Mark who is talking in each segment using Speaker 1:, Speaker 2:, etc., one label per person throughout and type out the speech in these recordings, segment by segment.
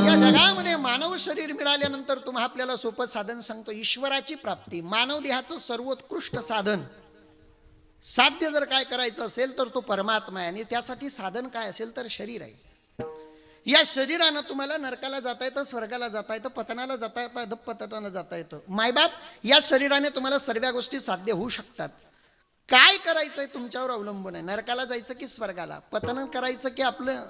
Speaker 1: या जगामध्ये मानव शरीर मिळाल्यानंतर तुम्हा आपल्याला सोपं साधन सांगतो, ईश्वराची प्राप्ती. मानव देहाचं सर्वोत्कृष्ट साधन साध्य जर काय करायचं असेल तर तो परमात्मा आहे, आणि त्यासाठी साधन काय असेल तर शरीर आहे. या शरीरानं तुम्हाला नरकाला जाता येतं, स्वर्गाला जाता येतं, पतनाला जाता येतं, अधःपतनाला जाता येतं. मायबाप या शरीराने तुम्हाला सर्व गोष्टी साध्य होऊ शकतात. काय करायचंय तुमच्यावर अवलंबून आहे. नरकाला जायचं की स्वर्गाला, पतन करायचं की आपलं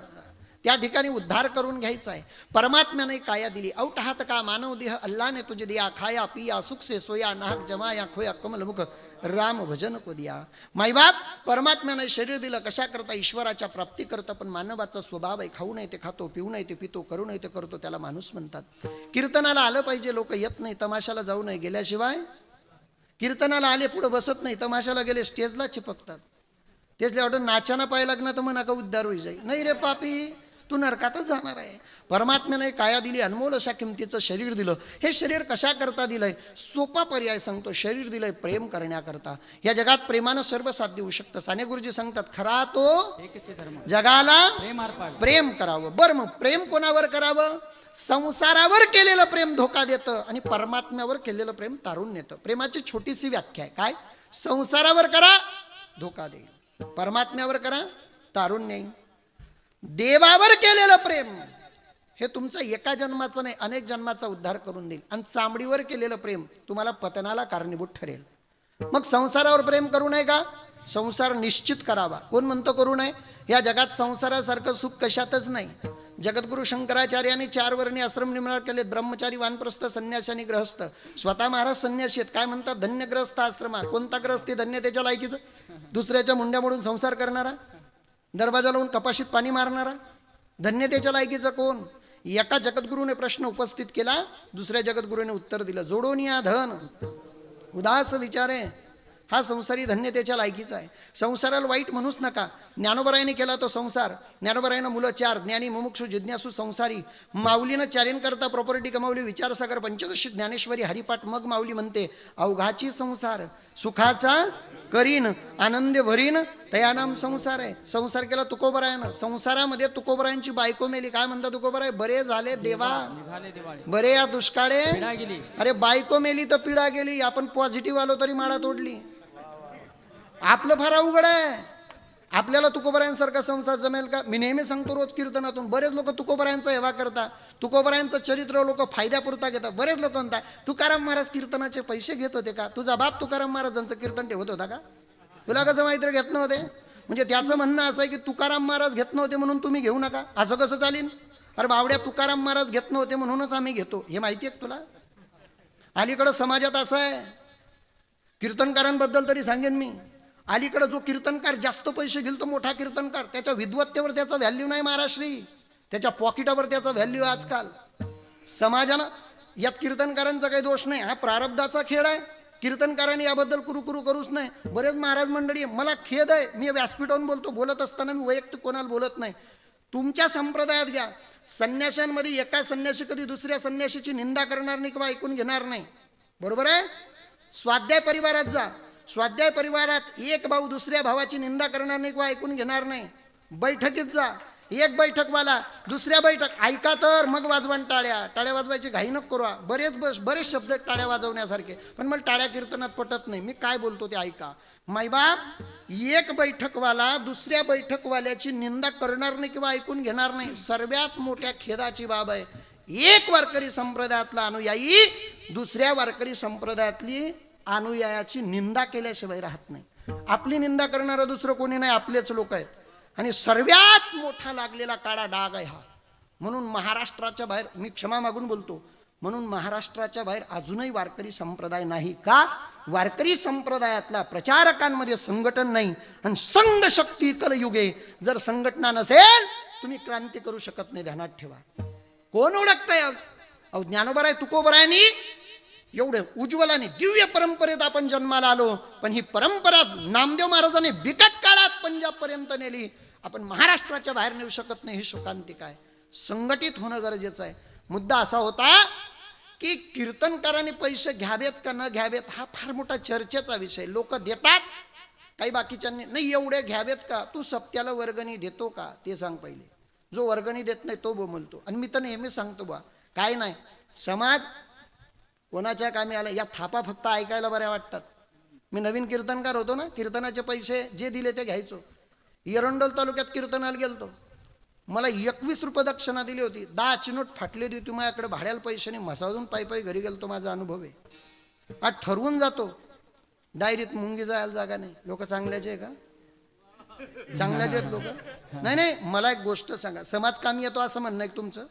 Speaker 1: त्या ठिकाणी उद्धार करून घ्यायचा आहे. परमात्म्याने काया दिली, औट हात का मानव देह अल्लाने तुझे दिया, खाया पिया सुख से सोया, नाहक जमाया खोया कमलमुख राम भजन को दिया. मायबाप परमात्म्याने शरीर दिलं कशा करता, ईश्वराच्या प्राप्ती करता. पण मानवाचा स्वभाव आहे, खाऊ नाही ते खातो, पिऊ नाही ते पितो, करू नाही ते करतो, त्याला माणूस म्हणतात. कीर्तनाला आलं पाहिजे, लोक येत नाही. तमाशाला जाऊ नये गेल्याशिवाय, कीर्तनाला आले पुढे बसत नाही, तमाशाला गेले स्टेजला चिपकतात. तेच ऑर्डर नाचाना पाय लागणार तर म्हणा का उद्धार होई जाईल. नाही रे पापी, तू नरकातच जाणार आहे. परमात्म्याने काया दिली, अनमोल अशा किमतीचं शरीर दिलं. हे शरीर कशा करता दिलंय, सोपा पर्याय सांगतो. शरीर दिलंय प्रेम करण्याकरता. या जगात प्रेमानं सर्व साध्य होऊ शकतं. साने गुरुजी सांगतात, खरा तो जगाला प्रेम करावं. बरं, मग प्रेम कोणावर करावं. संसारावर केलेलं प्रेम धोका देतं आणि परमात्म्यावर केलेलं प्रेम तारून नेतं. प्रेमाची छोटीशी व्याख्या आहे काय, संसारावर करा धोका देईल, परमात्म्यावर करा तारून नेईल. देवावर केलेलं प्रेम हे तुमचं एका जन्माचं नाही, अनेक जन्माचा उद्धार करून देईल. आणि चांबडीवर केलेलं प्रेम तुम्हाला पतनाला कारणीभूत ठरेल. मग संसारावर प्रेम करू नये का, संसार निश्चित करावा. कोण म्हणतो करू नये. या जगात संसारासारखं सुख कशातच नाही. जगद्गुरु शंकराचार्यांनी 4 वर्णी आश्रम निर्माण केले, ब्रह्मचारी, वानप्रस्थ, संन्यासी आणि गृहस्थ. स्वतः महाराज संन्यासी आहेत. काय म्हणतात, धन्य ग्रहस्थ आश्रमा. कोणता ग्रहस्थ धन्य, त्याच्या लायकीचं. दुसऱ्याच्या मुंड्या मोडून संसार करणारा, दरवाजा लावून कपाशीत पाणी मारणारा, धन्य त्याच्या लायकीचं कोण. एका जगद्गुरूने प्रश्न उपस्थित केला, दुसऱ्या जगद्गुरूने उत्तर दिलं, जोडून या धन उदास विचारे, हा संसारी धन्य त्याच्या लायकीचा आहे. संसाराला वाईट म्हणूच नका. ज्ञानोबरायाने केला तो संसार. ज्ञानोबरायानं मुलं 4, ज्ञानी, मुमुक्षु, जिज्ञासू, संसारी. माऊलीनं 4 करता प्रॉपर्टी कमावली, विचारसागर, पंचदशी, ज्ञानेश्वरी, हरिपाठ. मग माऊली म्हणते, अवघाची संसार सुखाचा करीन, आनंद भरीन, तयानाम संसार आहे. संसार केला तुकोबरायानं. संसारामध्ये तुकोबरायांची बायको मेली. काय म्हणता तुकोबराय, बरे झाले देवा बरे या दुष्काळे. अरे बायको मेली तर पिढा गेली. आपण पॉझिटिव्ह आलो तरी माळा तोडली. आपलं फार अवघड आहे. आपल्याला तुकोबरायांसारखा संसार जमेल का. मी नेहमी सांगतो रोज कीर्तनातून, बरेच लोक तुकोबरायांचा हेवा करतात, तुकोबरायांचं चरित्र लोक फायद्यापुरता घेतात. बरेच लोक म्हणतात, तुकाराम महाराज कीर्तनाचे पैसे घेत होते का, तुझा बाप तुकाराम महाराजांचं कीर्तन ठेवत होता का, तुला कसं माहिती घेत नव्हते. म्हणजे त्याचं म्हणणं असं आहे की तुकाराम महाराज घेत नव्हते म्हणून तुम्ही घेऊ नका, असं कसं चालीन. अरे बावड्या, तुकाराम महाराज घेत नव्हते म्हणूनच आम्ही घेतो, हे माहिती आहे तुला. अलीकडं समाजात असं आहे, कीर्तनकारांबद्दल तरी सांगेन मी, अलीकडे जो कीर्तनकार जास्त पैसे घेईल तो मोठा कीर्तनकार. त्याच्या विद्वत्तेवर त्याचा व्हॅल्यू नाही महाराष्ट्री, त्याच्या पॉकेटावर त्याचा व्हॅल्यू आहे आजकाल समाजानं. यात कीर्तनकारांचा काही दोष नाही, हा प्रारब्धाचा खेळ आहे. कीर्तनकारांनी याबद्दल कुरुकुरू करूच नाही. बरेच महाराज मंडळी, मला खेद आहे, मी व्यासपीठावरून बोलतो, बोलत असताना मी वैयक्तिक कोणाला बोलत नाही. तुमच्या संप्रदायात घ्या, संन्याशांमध्ये एका संन्यासी कधी दुसऱ्या संन्याशीची निंदा करणार नाही किंवा ऐकून घेणार नाही, बरोबर आहे. स्वाध्याय परिवारात जा, स्वाध्याय परिवारात एक भाऊ दुसऱ्या भावाची निंदा करणार नाही किंवा ऐकून घेणार नाही. बैठकीत जा, एक बैठकवाला दुसऱ्या बैठक ऐका तर मग वाजवण टाळ्या. टाळ्या वाजवायची घाई नको करू. बरेच शब्द टाळ्या वाजवण्यासारखे, पण मला टाळ्या कीर्तनात पटत नाही. मी काय बोलतो ते ऐका. मायबाप, एक बैठकवाला दुसऱ्या बैठकवाल्याची निंदा करणार नाही किंवा ऐकून घेणार नाही. सर्वात मोठ्या खेदाची बाब आहे, एक वारकरी संप्रदायातला अनुयायी दुसऱ्या वारकरी संप्रदायातली अनुयायाची निंदा केल्याशिवाय राहत नाही. आपली निंदा करणारं दुसरं कोणी नाही, आपलेच लोक आहेत. आणि सर्वात मोठा लागलेला काळा डाग आहे हा. म्हणून महाराष्ट्राच्या बाहेर, मी क्षमा मागून बोलतो, म्हणून महाराष्ट्राच्या बाहेर अजूनही वारकरी संप्रदाय नाही का. वारकरी संप्रदायातला प्रचारकांमध्ये संघटन नाही. आणि संघ शक्ती कलयुगे, जर संघटना नसेल तुम्ही क्रांती करू शकत नाही, ध्यानात ठेवा. कोण ओळखतंय. अहो ज्ञानोबराय तुकोबरायांनी एवढे उज्ज्वल आणि दिव्य परंपरेत आपण जन्माला आलो, पण ही परंपरा नामदेव महाराजांनी बिकट काळात पंजाब पर्यंत नेली. आपण महाराष्ट्राच्या बाहेर नेऊ शकत नाही, ही शोकांतिका आहे. संघटित होणं गरजेचं आहे. मुद्दा असा होता की कीर्तनकारांनी पैसे घ्यावेत का न घ्यावेत, हा फार मोठा चर्चेचा विषय. लोक देतात, काही बाकीच्यांनी नाही. एवढे घ्यावेत का, तू सप्त्याला वर्गणी देतो का ते सांग पहिले. जो वर्गणी देत नाही तो बोंबलतो. आणि मी तर नेहमी सांगतो बा, काय नाही, समाज कोणाच्या कामी आला, या थापा फक्त ऐकायला बऱ्या वाटतात. मी नवीन कीर्तनकार होतो ना, कीर्तनाचे पैसे जे दिले ते घ्यायचो. एरंडोल तालुक्यात कीर्तनाला गेलतो, मला 21 रुपये दक्षिणा दिली होती. 10 चिनोट फाटली होती माझ्याकडे, भाड्याला पैसे नाही, मसाजून पायी घरी गेलतो. माझा अनुभव आहे. आज ठरवून जातो, डायरीत मुंगी जायला जागा नाही. लोक चांगल्याचे आहे का? चांगल्याचे आहेत लोक? नाही नाही, मला एक गोष्ट सांगा, समाज कामी येतो असं म्हणणं आहे तुमचं?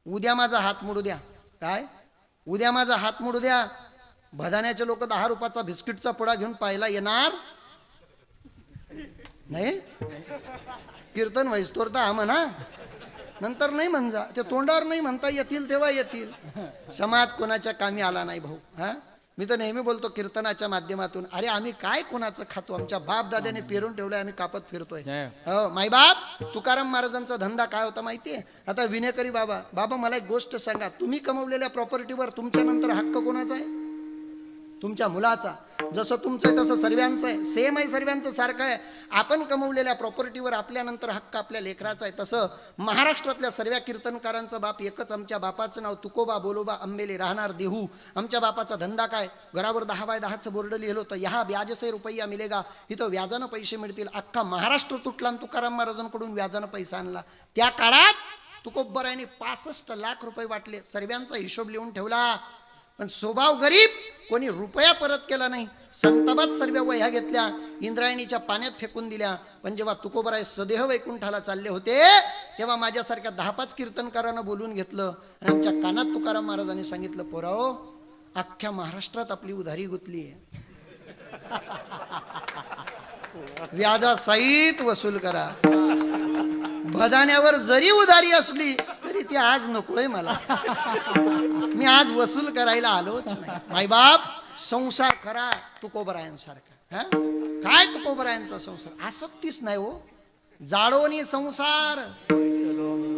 Speaker 1: उद्या माझा हात मोडू द्या. काय? उद्या माझा हात मोडू द्या, भदाण्याचे लोक 10 रुपयाचा बिस्किटचा पुडा घेऊन पाहायला येणार नाही. कीर्तन व्हायस्तोर तर हा म्हणा, नंतर नाही म्हणजा. ते तोंडावर नाही म्हणता येतील तेव्हा येतील. समाज कोणाच्या कामी आला नाही भाऊ. हा, मी तर नेहमी बोलतो कीर्तनाच्या माध्यमातून, अरे आम्ही काय कोणाचं खातो? आमच्या बाप दाद्याने पेरून ठेवलंय, आम्ही कापत फिरतोय. हो माईबाप. तुकाराम महाराजांचा धंदा काय होता माहितीये? आता विनेकरी बाबा, बाबा मला एक गोष्ट सांगा, तुम्ही कमवलेल्या प्रॉपर्टीवर तुमच्या नंतर हक्क कोणाचा आहे? तुमच्या मुलाचा. जसं तुमचं आहे तसं सर्वांचं आहे, सेम आहे, सर्वांचं सारखं आहे. आपण कमवलेल्या प्रॉपर्टीवर आपल्यानंतर हक्क आपल्या लेकराचा आहे. तसं महाराष्ट्रातल्या सर्व कीर्तनकारांचा बाप एकच, आमच्या बापाचं नाव तुकोबा बोलोबा अंबेले, राहणार देहू. आमच्या बापाचा धंदा काय? घरावर 10/10चं बोर्ड लिहिलं होतं, यहा व्याज से रुपया मिलेगा, इथं व्याजानं पैसे मिळतील. अख्खा महाराष्ट्र तुटला आणि तुकाराम महाराजांकडून व्याजानं पैसा आणला. त्या काळात तुकोबरायांनी 65 लाख रुपये वाटले, सर्वांचा हिशोब लिहून ठेवला. पण स्वभाव गरीब, कोणी रुपया परत केला नाही. संताबात सर्व वह्या घेतल्या, इंद्रायणीच्या पाण्यात फेकून दिल्या. पण जेव्हा तुकोबराय सदेह वैकुंठाला चालले होते, तेव्हा माझ्यासारख्या 10-5 कीर्तनकारांना बोलून घेतलं आणि आमच्या कानात तुकाराम महाराजांनी सांगितलं, पोराओ, अख्ख्या महाराष्ट्रात आपली उधारी गुंतली आहे, व्याजासहित वसूल करा. भदाण्यावर जरी उधारी असली तरी ती आज नकोय मला, मी आज वसूल करायला आलोच नाही. मायबाप, संसार करा तुकोबरायांसारखा. हा, काय तुकोबरायांचा संसार? आसक्तीच नाही हो, जाळोनी संसार.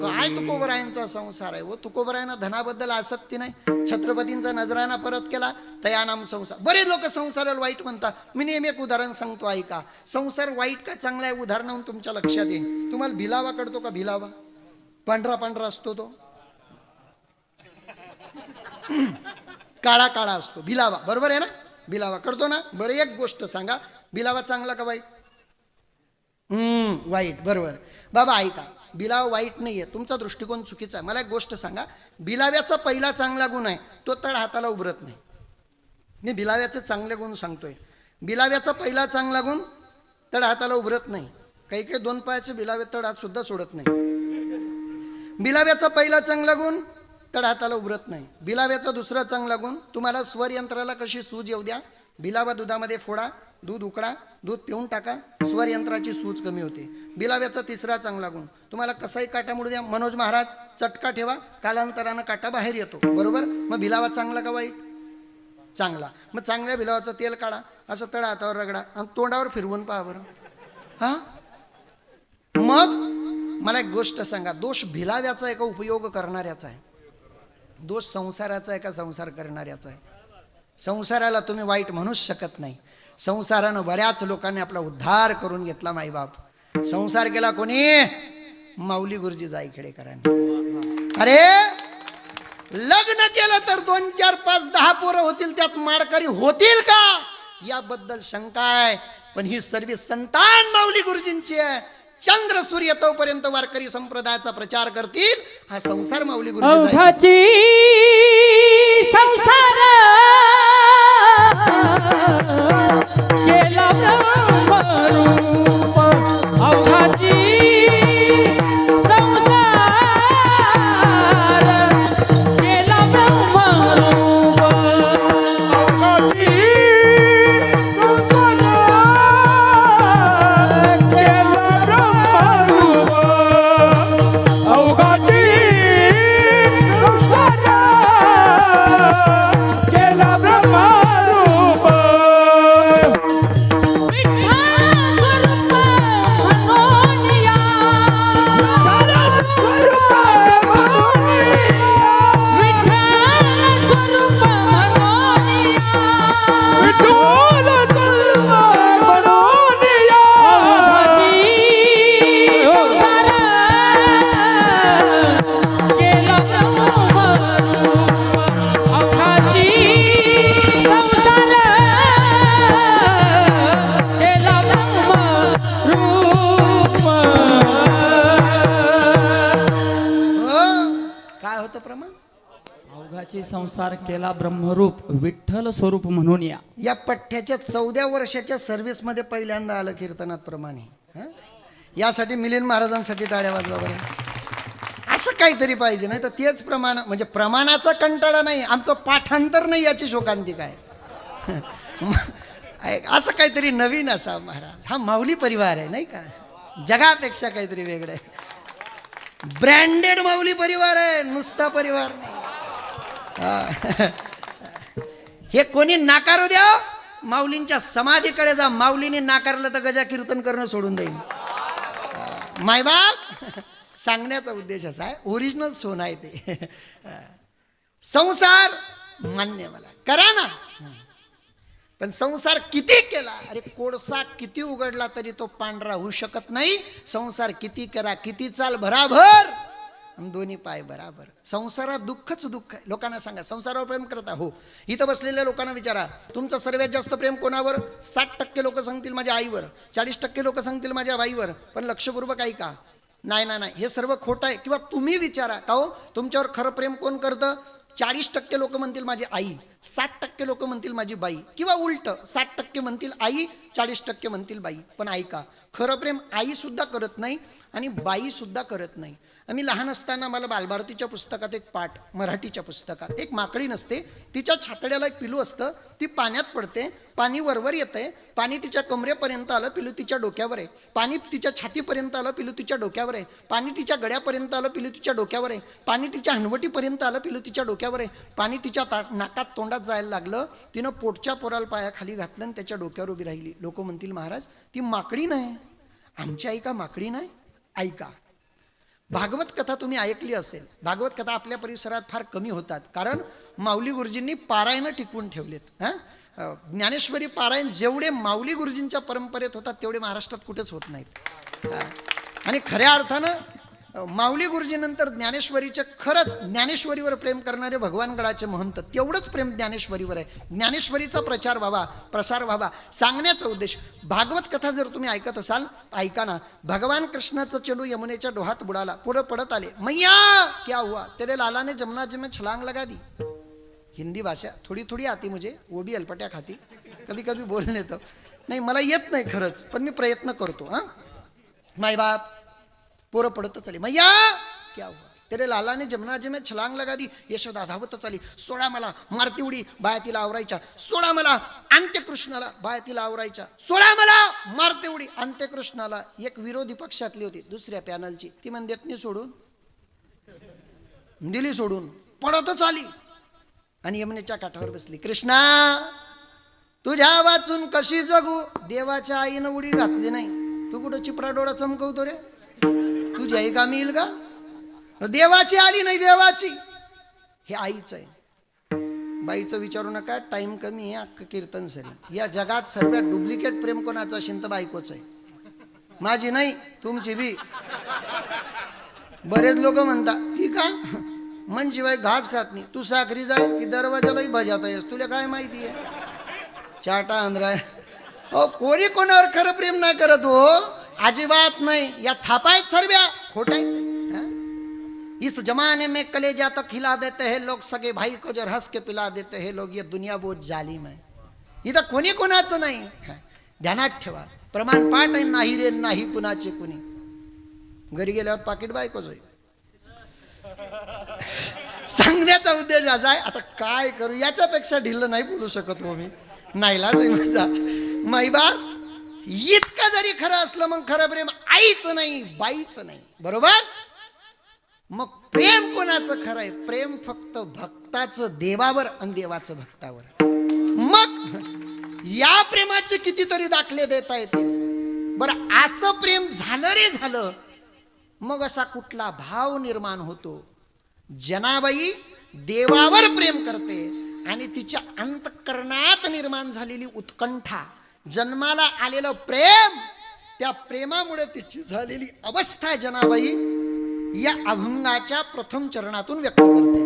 Speaker 1: काय तुकोबरायांचा संसार आहे हो? तुकोबरायांना धनाबद्दल आसक्ती नाही. छत्रपतींचा नजराना परत केला, तयानाम संसार. बरेच लोक संसाराला वाईट म्हणतात. मी नेहमी एक उदाहरण सांगतो, ऐका. संसार वाईट का चांगला आहे उदाहरण तुमच्या लक्षात येईल. तुम्हाला भिलावा कळतो का? भिलावा पांढरा असतो, तो काळा काळा असतो. भिलावा, बरोबर आहे ना? भिलावा कळतो ना? बरं, एक गोष्ट सांगा, भिलावा चांगला का वाईट? वाईट, बरोबर. बाबा ऐका, बिलावा वाईट नाहीये, तुमचा दृष्टिकोन चुकीचा आहे. मला एक गोष्ट सांगा, बिलाव्याचा पहिला चांगला गुण आहे, तो तळ हाताला उभरत नाही. मी बिलाव्याचे चांगले गुण सांगतोय. बिलाव्याचा पहिला चांगला गुण, तळ हाताला उभरत नाही. काही काही 2 पायाचे बिलावे तळ हात सुद्धा सोडत नाही. बिलाव्याचा पहिला चांगला गुण, तळ हाताला उभरत नाही. बिलाव्याचा दुसरा चांगला गुण, तुम्हाला स्वर यंत्राला कशी सूज येऊ द्या, बिलावा दुधामध्ये फोडा, दूध उकडा, दूध पिऊन टाका, स्वर यंत्राची सूज कमी होते. बिलाव्याचा तिसरा चांगला गुण, तुम्हाला कसाही काटा मुडू द्या, मनोज महाराज चटका ठेवा, कालांतरानं काटा बाहेर येतो, बरोबर. मग बिलावा चांगला का वाईट? चांगला. मग चांगल्या बिलावाचं तेल काढा, असं तळ हातावर रगडा आणि तोंडावर फिरवून पहा बरं. हा, मग मला एक गोष्ट सांगा, दोष भिलाव्याचा आहे का उपयोग करणाऱ्याचा आहे? दोष संसाराचा आहे का संसार करणाऱ्याचा आहे? संसाराला तुम्ही वाईट म्हणूच शकत नाही. संसारानं बऱ्याच लोकांनी आपला उद्धार करून घेतला. माईबाप, संसार केला कोणी? माऊली गुरुजी जायखेडेकरांनी. अरे लग्न केलं तर 2, 4, 5, 10 पोरं होतील, त्यात माडकरी होतील का याबद्दल शंका आहे. पण ही सर्व संतान माऊली गुरुजींची आहे. चंद्र सूर्य तोपर्यंत वारकरी संप्रदायाचा प्रचार करतील. हा संसार माऊली गुरुजी
Speaker 2: संसार केला ब्रह्मरूप, अवघाची संसार केला ब्रह्मरूप, अवघाची संसार केला ब्रह्मरूप, अवघाची संसार
Speaker 1: होतं प्रमाण?
Speaker 2: अवघाची संसार केला ब्रह्मरूप विठ्ठल स्वरूप म्हणून
Speaker 1: या पठ्ठ्याच्या 14 वर्षाच्या सर्व्हिस मध्ये पहिल्यांदा आलं कीर्तनात प्रमाण हे. यासाठी मिलिंद महाराजांसाठी टाळ्या वाजवा बरं. असं काहीतरी पाहिजे, नाही तर तेच प्रमाण म्हणजे प्रमाणाचा कंटाळा नाही, आमचं पाठांतर नाही याची शोकांतिका आहे. असं काहीतरी नवीन असा महाराज. हा माऊली परिवार आहे नाही का, जगापेक्षा काहीतरी वेगळं आहे. ब्रँडेड माऊली परिवार आहे, नुसता परिवार नाही. हे कोणी नाकारू द्या, माऊलींच्या समाधीकडे जा. माऊलीने नाकारलं तर गजा कीर्तन करणं सोडून देईन. मायबाप सांगण्याचा उद्देश असा आहे, ओरिजिनल सोनं आहे ते. संसार मान्य मला करा ना, पण संसार किती केला, अरे कोळसा किती उघडला तरी तो पांढरा होऊ शकत नाही. संसार किती करा, किती चाल भराभर, दोन्ही पाय बराबर. संसारात दुःखच दुःख आहे. लोकांना सांगा संसारावर प्रेम करता हो. इथं बसलेल्या लोकांना विचारा, तुमचं सर्वात जास्त प्रेम कोणावर? 60% लोक सांगतील माझ्या आईवर, 40% लोक सांगतील माझ्या बाईवर. पण लक्षपूर्वक ऐका, नाही ना नाही, हे सर्व खोटं आहे. किंवा तुम्ही विचारा का हो तुमच्यावर खरं प्रेम कोण करतं? 40% लोक म्हणतील माझी आई, 60% लोक म्हणतील माझी बाई, किंवा उलट 60% म्हणतील आई, 40% म्हणतील बाई. पण ऐका, खरं प्रेम आई सुद्धा करत नाही आणि बाई सुद्धा करत नाही. आम्ही लहान असताना मला बालभारतीच्या पुस्तकात एक पाठ, मराठीच्या पुस्तकात, एक माकडी नसते, तिच्या छातड्याला एक पिलू असतं, ती पाण्यात पडते, पाणी वरवर येतंय, पाणी तिच्या कमरेपर्यंत आलं, पिलू तिच्या डोक्यावर आहे. पाणी तिच्या छातीपर्यंत आलं, पिलू तिच्या डोक्यावर आहे. पाणी तिच्या गळ्यापर्यंत आलं, पिलू तिच्या डोक्यावर आहे. पाणी तिच्या हनवटीपर्यंत आलं, पिलू तिच्या डोक्यावर आहे. पाणी तिच्या नाकात तोंडात जायला लागलं, तिनं पोटच्या पोराला पायाखाली घातलं आणि त्याच्या डोक्यावर उभी राहिली. लोक म्हणतील महाराज ती माकडी नाही, आमची आई का माकडी नाही? ऐका, भागवत कथा तुम्ही ऐकली असेल. भागवत कथा आपल्या परिसरात फार कमी होतात, कारण माऊली गुरुजींनी पारायण टिकवून ठेवलेत. ज्ञानेश्वरी पारायण जेवढे माऊली गुरुजींच्या परंपरेत होतात तेवढे महाराष्ट्रात कुठेच होत नाहीत. आणि खऱ्या अर्थानं माऊली गुरुजीनंतर ज्ञानेश्वरीचे खरंच ज्ञानेश्वरीवर प्रेम करणारे भगवान गडाचे महंत, तेवढंच प्रेम ज्ञानेश्वरीवर आहे. ज्ञानेश्वरीचा प्रचार व्हावा, प्रसार व्हावा, सांगण्याचा उद्देश. भागवत कथा जर तुम्ही ऐकत असाल, ऐका ना. भगवान कृष्णाचं चेडू यमुनेच्या डोहात बुडाला, पुढे पडत आले, मैया क्या हुआ, तेरे लाला ने जमुना जी में छलांग लगा दी. हिंदी भाषा थोडी थोडी आती मुझे, वो भी अलपट्या खाती, कभी कभी बोल लेतो. नाही मला येत नाही खरंच, पण मी प्रयत्न करतो. माय बाप पोरं पडतच आली, मैया क्या हुआ, तेरे लाला ने जमुना जी में छलांग लगा दी. यशोदा धावतच आली, सोडा मला, मारती उडी, बाया तिला आवरायच्या. सोडा मला, अंत्यकृष्णाला, बाया तिला आवरायच्या. सोडा मला, मारते उडी, अंत्यकृष्णाला. एक विरोधी पक्षातली होती दुसऱ्या पॅनलची, ती म्हण देत नाही सोडून, दिली सोडून, पडतच आली आणि यमुनेच्या काठावर बसली. कृष्णा तुझ्या वाचून कशी जगू, देवाच्या आईनं उडी घातली नाही, तू कुठं चिपडा डोळा चमकवतो रे, तुझी आई कामी येईल का? देवाची आली नाही, देवाची. हे आईच आहे, बाईचं विचारू नका, टाइम कमी आहे, अख्खं कीर्तन सरी. या जगात सर्वात डुप्लिकेट प्रेम कोणाचं असेल तर बायकोच आहे. माझी नाही, तुमची बी. बरेच लोक म्हणतात ती का मन शिवाय घास खात नाही, तू साखरी जाय की दरवाजालाही भजाता येस, तुला काय माहिती आहे? चाटा आंध्रा. हो कोणी कोणावर खरं प्रेम नाही करत हो, अजिबात नाही. या थापायत सर्व्या खोट आहेत. इस जमाने में कलेजा तक हिला देते हैं लोग, सगे भाई को जर हंस के पिला देते हैं लोग, ये दुनिया बहुत जालिम है. इथं कोणी कोणाचं नाही, ध्यानात ठेवा. प्रमाण पाठ आहे, नाही रे नाही कुणाचे कुणी. घरी गेल्यावर पाकिट बायकोच होईल. सांगण्याचा उद्देश असा आहे. आता काय करू, याच्यापेक्षा ढिल्ल नाही बोलू शकत हो मी, नाईलाज आहे माझा. माईबा इतकं जरी खरं असलं मग खरं प्रेम आईचं नाही, बाईचं नाही, बरोबर? मग प्रेम कोणाचं खरं आहे? प्रेम फक्त भक्ताचं देवावर आणि देवाचं भक्तावर. मग या प्रेमाचे कितीतरी दाखले देता येतील. बरं असं प्रेम झालं रे झालं, मग असा कुठला भाव निर्माण होतो? जनाबाई देवावर प्रेम करते आणि तिच्या अंतःकरणात निर्माण झालेली उत्कंठा, जन्माला आलेलं प्रेम, त्या प्रेमामुळे तिची झालेली अवस्था जनाबाई या अभंगाच्या प्रथम चरणातून व्यक्त करते.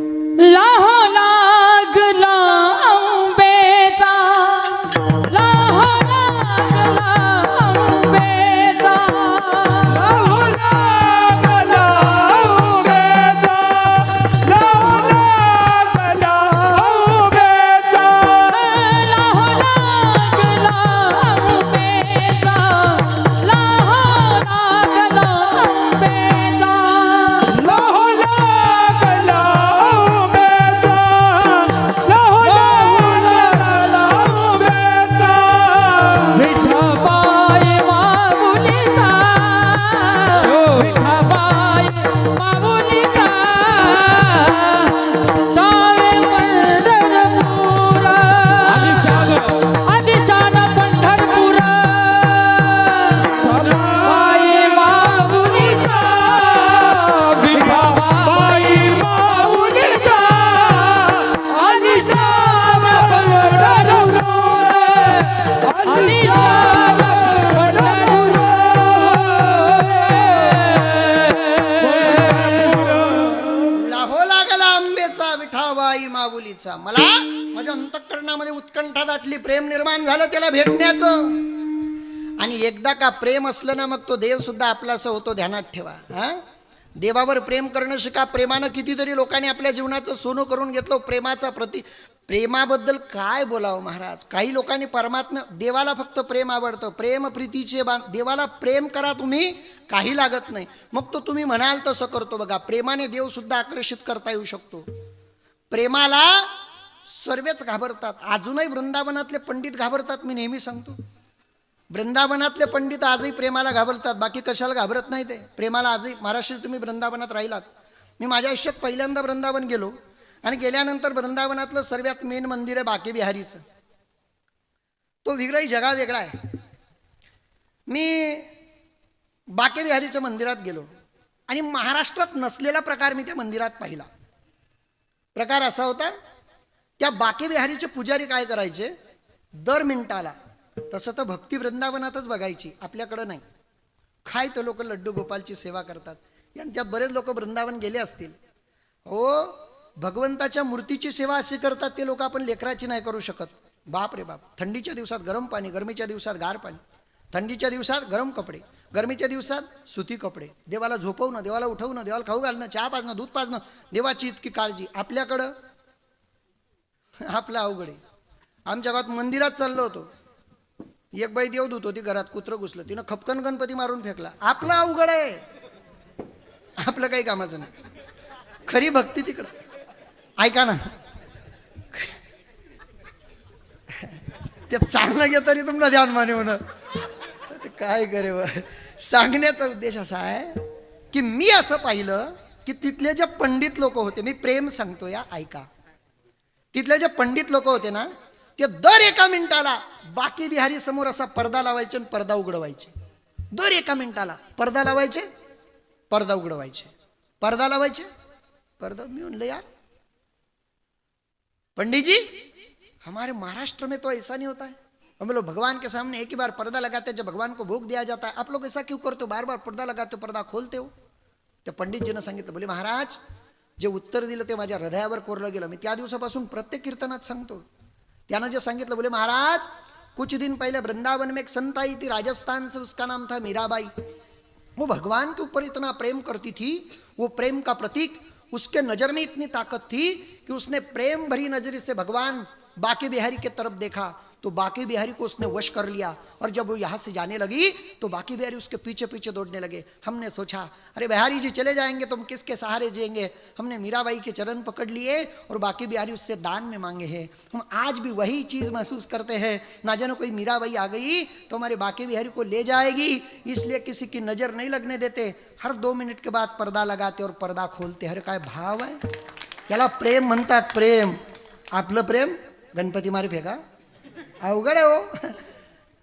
Speaker 2: लाह लागला आंबेचा, लाह लागला आंबेचा, लाह लागला आंबेचा, लाह
Speaker 1: लागला आंबेचा विठाबाई माऊलीचा. मला माझ्या अंतःकरणामध्ये उत्कंठा दाटली, प्रेम निर्माण झालं त्याला भेटण्याचं. आणि एकदा का प्रेम असलं ना, मग तो देव सुद्धा आपलासा होतो, ध्यानात ठेवा. हा, देवावर प्रेम करणं शिका. प्रेमानं कितीतरी लोकांनी आपल्या जीवनाचं सोनं करून घेतलं. प्रेमाचा प्रेमाबद्दल काय बोलावं महाराज. काही लोकांनी परमात्मा देवाला फक्त प्रेम आवडतं, प्रेम प्रीतीचे देवाला प्रेम करा तुम्ही, काही लागत नाही. मग तो तुम्ही म्हणाल तसं करतो. बघा, प्रेमाने देव सुद्धा आकर्षित करता येऊ शकतो. प्रेमाला सर्वच घाबरतात. अजूनही वृंदावनातले पंडित घाबरतात. मी नेहमी सांगतो, वृंदावनातले पंडित आजही प्रेमाला घाबरतात. बाकी कशाला घाबरत नाही ते. प्रेमाला आजही. महाराष्ट्रात तुम्ही वृंदावनात राहिलात. मी माझ्या आयुष्यात पहिल्यांदा वृंदावन गेलो आणि गेल्यानंतर वृंदावनातलं सर्वात मेन मंदिर आहे बाके बिहारीचं. तो विग्रही जगा वेगळा आहे. मी बाके बिहारीच्या मंदिरात गेलो आणि महाराष्ट्रात नसलेला प्रकार मी त्या मंदिरात पाहिला. प्रकार असा होता, त्या बाके बिहारीचे पुजारी काय करायचे, दर मिनिटाला, तसं तर भक्ती वृंदावनातच बघायची, आपल्याकडं नाही. काय तर लोक लड्डू गोपालची सेवा करतात. यांच्यात बरेच लोक वृंदावन गेले असतील. हो, भगवंताच्या मूर्तीची सेवा अशी करतात ते लोक, आपण लेकराची नाही करू शकत. बाप रे बाप. थंडीच्या दिवसात गरम पाणी, गरमीच्या दिवसात गार पाणी, थंडीच्या दिवसात गरम कपडे, गरमीच्या दिवसात सुती कपडे, देवाला झोपवणं, देवाला उठवणं, देवाला खाऊ घालणं, चहा पाजणं, दूध पाजणं, देवाची इतकी काळजी. आपल्याकडं आपलं अवघड आहे. आमच्या गावात मंदिरात चाललो होतो, एक बाई देव दूत होती, घरात कुत्रं घुसलं, तिनं खपकन गणपती मारून फेकला. आपलं अवघड आहे, आपलं काही कामाचं नाही. खरी भक्ती तिकडं. ऐका ना, ते चांगलं घे तरी तुमला ध्यान माने म्हणा. काय करे. सांगण्याचा उद्देश असा आहे की मी असं पाहिलं की तिथले जे पंडित लोक होते, मी प्रेम सांगतो या, ऐका. तिथले जे पंडित लोक होते ना, ते दर एका मिनिटाला बाकी बिहारी समोर असा पडदा लावायचे आणि पडदा उघडवायचे. दर एका मिनिटाला पडदा लावायचे, पडदा उघडवायचे, पडदा लावायचे, पडदा. मी म्हणलं यार पंडित जी, हमारे महाराष्ट्र में तो ऐसा नहीं होता है. हम लोग भगवान के सामने एक ही बार पर्दा लगाते हैं, जब भगवान को भोग दिया जाता है, आप लोग ऐसा क्यों करते हो, बार बार पर्दा लगाते हो, पर्दा खोलते हो. त्या पंडितजीनं सांगितलं, बोले महाराज, जे उत्तर दिलं ते माझ्या हृदयावर कोरलं गेलं. मी त्या दिवसापासून प्रत्येक कीर्तनात सांगतो. त्यानं जे सांगितलं, बोले महाराज, कुछ दिन पहले वृंदावन में एक संत आई थी, राजस्थान से, उसका नाम था मीराबाई. वो भगवान के ऊपर इतना प्रेम करती थी, वो प्रेम का प्रतीक, उसके नजर में इतनी ताकत थी कि उसने प्रेम भरी नजर से भगवान बाके बिहारी के तरफ देखा, तो बाके बिहारी को उसने वश कर लिया. और जब वो यहाँ से जाने लगी तो बाके बिहारी उसके पीछे पीछे दौड़ने लगे. हमने सोचा, अरे बिहारी जी चले जाएंगे तो हम किसके सहारे जिएंगे. हमने मीराबाई के चरण पकड़ लिए और बाके बिहारी उससे दान में मांगे हैं. हम आज भी वही चीज़ महसूस करते हैं. ना जानो कोई मीराबाई आ गई तो हमारे बाके बिहारी को ले जाएगी, इसलिए किसी की नज़र नहीं लगने देते. हर 2 मिनट के बाद पर्दा लगाते और पर्दा खोलते. अरे काय भाव आहे. याला प्रेम म्हणतात. प्रेम, आपलं प्रेम गणपती मारे फेका, अवघड आहे हो.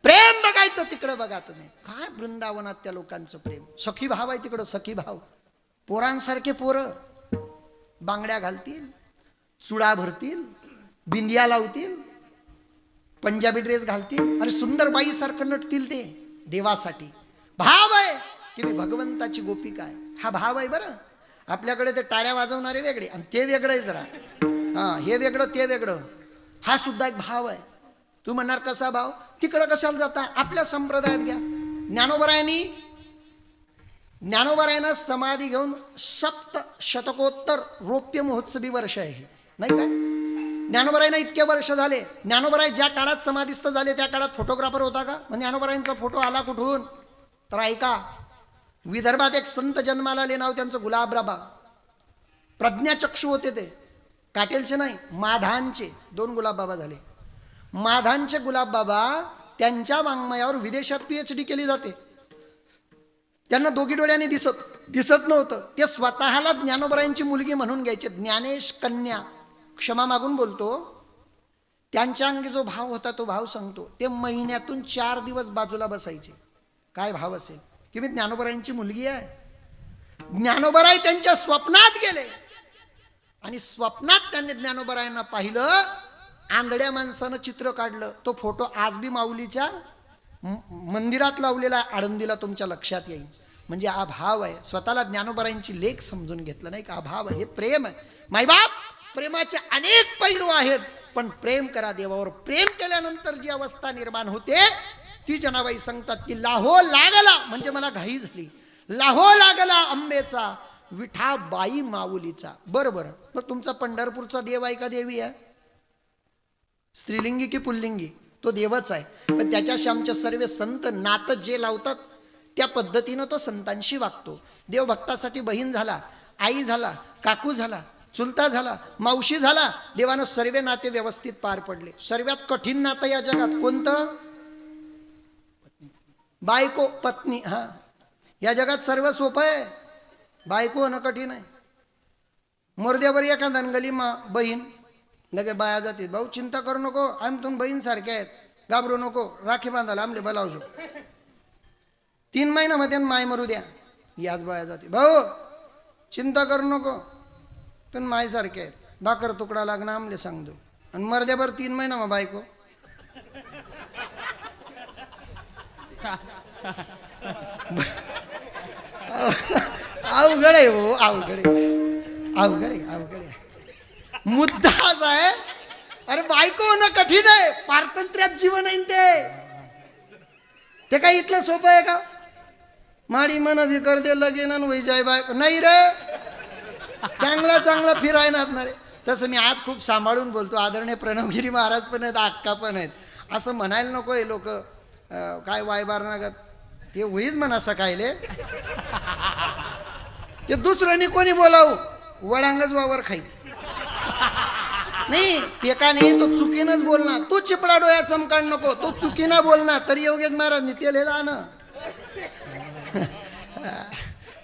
Speaker 1: प्रेम बघायचं तिकडं. बघा तुम्ही काय वृंदावनात त्या लोकांचं प्रेम. सखी भाव आहे तिकडं, सखी भाव. पोरांसारखे पोरं बांगड्या घालतील, चुडा भरतील, बिंदिया लावतील, पंजाबी ड्रेस घालतील, अरे सुंदर बाई सारखं नटतील ते देवासाठी. भाव आहे की मी भगवंताची गोपिका आहे. हा भाव आहे. बरं, आपल्याकडे ते टाळ्या वाजवणारे वेगळे आणि ते वेगळं आहे जरा. हा, हे वेगळं ते वेगळं. हा सुद्धा एक भाव आहे. तू म्हणणार कसा भाव, तिकडं कशाला जाता, आपल्या संप्रदायात घ्या. ज्ञानोबरायानं समाधी घेऊन 7 शतकोत्तर रौप्य महोत्सवी वर्ष आहे, नाही का. ज्ञानोबरायांना इतके वर्ष झाले. ज्ञानोबराय ज्या काळात समाधीस्थ झाले त्या काळात फोटोग्राफर होता का. मग ज्ञानोबरायांचा फोटो आला कुठून. तर ऐका, विदर्भात एक संत जन्माला आले, नाव त्यांचं गुलाबराबा. प्रज्ञाचक्षू होते ते, काटेलचे नाही, माधांचे. 2 गुलाबबाबा झाले. माधांचे गुलाबबाबा, त्यांच्या वाङ्मयावर विदेशात PhD केली जाते. त्यांना दोघी डोळ्यांनी दिसत नव्हतं. ते स्वतःला ज्ञानोबरायांची मुलगी म्हणून घ्यायचे. ज्ञानेश कन्या, क्षमा मागून बोलतो. त्यांच्या अंगी जो भाव होता तो भाव सांगतो. ते महिन्यातून 4 दिवस बाजूला बसायचे. काय भाव असेल की मी ज्ञानोबरायांची मुलगी आहे. ज्ञानोबराय त्यांच्या स्वप्नात गेले आणि स्वप्नात त्यांनी ज्ञानोबरायांना पाहिलं. आंधळ्या माणसानं चित्र काढलं. तो फोटो आज बी माऊलीच्या मंदिरात लावलेला, आळंदीला, तुमच्या लक्षात येईल. म्हणजे अभाव आहे. स्वतःला ज्ञानोबरांची लेख समजून घेतलं नाही का, अभाव आहे, हे प्रेम आहे. मायबाप, प्रेमाचे अनेक पैलू आहेत, पण प्रेम करा देवावर. प्रेम केल्यानंतर जी अवस्था निर्माण होते ती जनाबाई सांगतात की लाहो लागला, म्हणजे मला घाई झाली, लाहो लागला अंबेचा विठाबाई माऊलीचा. बरोबर, मग तुमचा पंढरपूरचा देव आहे का देवी आहे? स्त्रीलिंगी की पुल्लिंगी? तो देवच आहे, पण त्याच्याशी आमचे सर्व संत नातं जे लावतात त्या पद्धतीनं तो संतांशी वागतो. देव भक्तासाठी बहीण झाला, आई झाला, काकू झाला, चुलता झाला, मावशी झाला. देवानं सर्व नाते व्यवस्थित पार पडले. सर्वात कठीण नातं या जगात कोणतं? बायको पत्नी. हा, या जगात सर्व सोपं आहे, बायको होणं कठीण आहे. मोरद्यावर एखादा गलीमा बहीण लगे बाया जाते, भाऊ चिंता करू नको, आम्ही तुम बहीण सारखे आहेत, घाबरू नको, राखी बांधायला आमले बोलावजो. 3 महिन्यामध्ये माय मरू द्या, याच बाया जाते, भाऊ चिंता करू नको, तुम्ही माय सारखे आहेत, भाकर तुकडा लागणं आमले सांगतो. आणि मर्द्यावर 3 महिना मग बायको. अवघड आहे हो, अवघड आहे, अवघड आहे, अवघड आहे. मुद्दा असा आहे, अरे बायको होणं कठीण आहे, पारतंत्र्यात जीवन आहे ते काही इथलं सोपं आहे का? माडी मन विकर दे लगेन वही जाय बायको नाही रे, चांगला चांगला फिरायला रे. तसं मी आज खूप सांभाळून बोलतो. आदरणीय प्रणवगिरी महाराज पण आहेत, अक्का पण आहेत. असं म्हणायला नको हे लोक काय वायबार नागत, ते होईच म्हणा सकाळले, ते दुसऱ्याने कोणी बोलावं वडांगच वावर खाई नाही, ते का नाही, तो चुकीनंच बोलणार. तू चिपडा डोळ्या चमकाड नको, तो चुकीनं बोलणार. तरी योगेश महाराज तेल जाणं.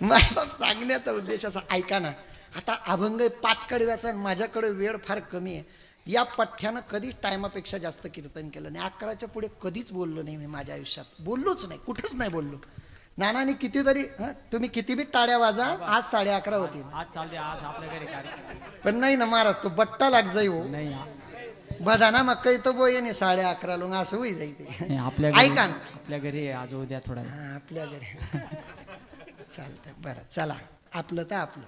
Speaker 1: मायबाप सांगण्याचा उद्देश असा, ऐका ना, आता अभंग 5 कडव्याचा, माझ्याकडे वेळ फार कमी आहे. या पठ्ठ्यानं कधीच टायमापेक्षा जास्त कीर्तन केलं नाही. 11च्या पुढे कधीच बोललो नाही मी माझ्या आयुष्यात, बोललोच नाही, कुठंच नाही बोललो. नानाने कितीतरी, तुम्ही किती बी टाळ्या वाजा, आज 11:30 होती.
Speaker 2: आज चालते, आज आपल्या घरी कार्यक्रम
Speaker 1: पण नाही ना महाराज, तो बट्टा लाग जाई हो,
Speaker 2: नाही.
Speaker 1: बधाना मग काही तर बोये नाही 11:30 लोक असं होई जाई ते.
Speaker 2: आपल्या
Speaker 1: ऐका ना,
Speaker 2: आपल्या घरी आज उद्या थोडा
Speaker 1: हा, आपल्या घरी चालतंय. बरं चला, आपलं तर आपलं.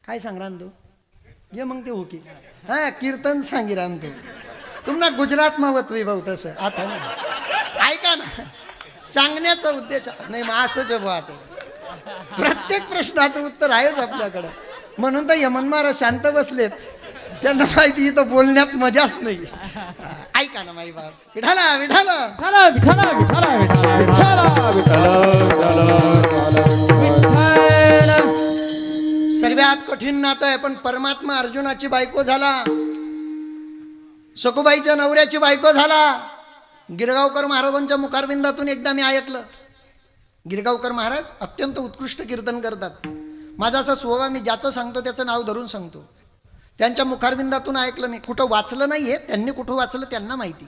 Speaker 1: काय सांग रान तू, ये मग ते होकी. हा, कीर्तन सांगी रान तू, तुम्हाला गुजरात मावत वैभव तसं आता नाही. ऐका ना, सांगण्याचा उद्देश नाही, मग असंच आता प्रत्येक प्रश्नाचं उत्तर आहेच आपल्याकडं. म्हणून तर यमन महाराज शांत बसलेत, त्यांना माहिती इथं बोलण्यात मजाच नाही. ऐका ना माई बाप, विठाला विठाला
Speaker 2: विठाला विठाला विठाला विठाला विठाला.
Speaker 1: सर्वात कठीण नातं आहे, पण परमात्मा अर्जुनाची बायको झाला, सखुबाईच्या नवऱ्याची बायको झाला. गिरगावकर महाराजांच्या मुखारविंदातून एकदा मी ऐकलं. गिरगावकर महाराज अत्यंत उत्कृष्ट कीर्तन करतात. माझा असा स्वभाव, मी ज्याचं सांगतो त्याचं नाव धरून सांगतो. त्यांच्या मुखारविंदातून ऐकलं मी, कुठं वाचलं नाहीये, त्यांनी कुठं वाचलं त्यांना माहिती.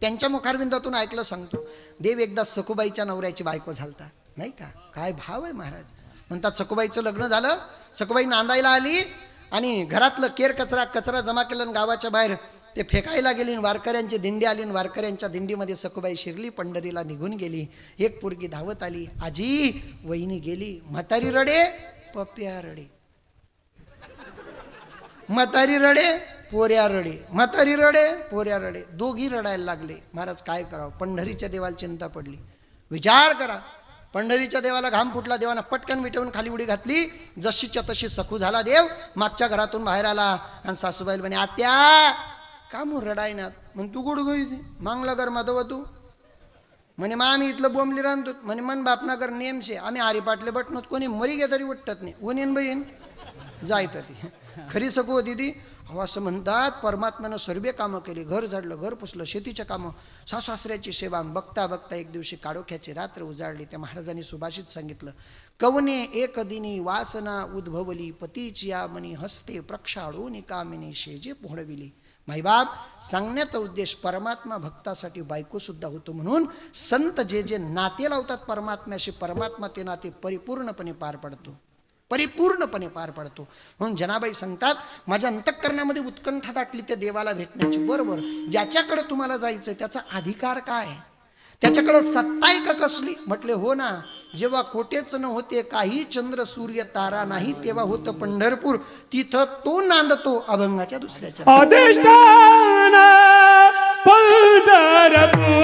Speaker 1: त्यांच्या मुखारविंदातून ऐकलं सांगतो. देव एकदा सखुबाईच्या नवऱ्याची बायको झालता, नाही का? काय भाव आहे महाराज. म्हणतात सखुबाईचं लग्न झालं, सखुबाई नांदायला आली आणि घरातलं केर कचरा जमा केलं आणि गावाच्या बाहेर ते फेकायला गेली. वारकऱ्यांची दिंडी आली, वारकऱ्यांच्या दिंडीमध्ये सखुबाई शिरली, पंढरीला निघून गेली. एक पोरगी धावत आली, आजी वहिनी गेली. म्हातारी रडे, पप्प्या रडे. म्हातारी रडे, पोऱ्या रडे. म्हातारी रडे, पोऱ्या रडे. दोघी रडायला लागले. महाराज काय करावं? पंढरीच्या देवाला चिंता पडली. विचार करा, पंढरीच्या देवाला घाम फुटला. देवानं पटकन मिटवून खाली उडी घातली. जशीच्या तशी सखू झाला देव. मागच्या घरातून बाहेर आला आणि सासूबाईला म्हणे, आत्या का मग रडायनात? म्हण तू कुठं गई मांगला कर माधव तू. म्हणे मग आम्ही इथलं बोंबली रांधतो. म्हणे मन बापनागर नेम शे, आम्ही आरी पाटले बटणत, कोणी मरी गे तरी उठत नाही. उनीन बहीण जायत ती खरी सकू होती ती. असं म्हणतात परमात्म्यानं सर्व कामं केली. घर झाडलं, घर पुसलं, शेतीच्या कामं, सासऱ्याची सेवा. बघता बघता एक दिवशी काळोख्याची रात्र उजाडली. त्या महाराजांनी सुभाषित सांगितलं, कवने एक दिनी वासना उद्भवली, पतीची या मनी हस्ते प्रक्षाळून कामिनी शेजे पोहडविली. माईबाप सांगण्याचा उद्देश परमात्मा भक्तासाठी बायको सुद्धा होतो. म्हणून संत जे जे नाते लावतात परमात्म्याशी, परमात्मा ते नाते परिपूर्णपणे पार पडतो, परिपूर्णपणे पार पडतो. म्हणून जनाबाई सांगतात, माझ्या अंतःकरणामध्ये उत्कंठा दाटली त्या देवाला भेटण्याची. बरोबर, ज्याच्याकडे तुम्हाला जायचं त्याचा अधिकार काय? त्याच्याकडे सत्ता आहे का कसली? म्हटले हो ना, जेव्हा कोटेच न होते, काही चंद्र सूर्य तारा नाही, तेव्हा होतं पंढरपूर. तिथं तो नांदतो अभंगाच्या दुसऱ्या चरणात.
Speaker 3: अधिष्ठान पंढरपूर,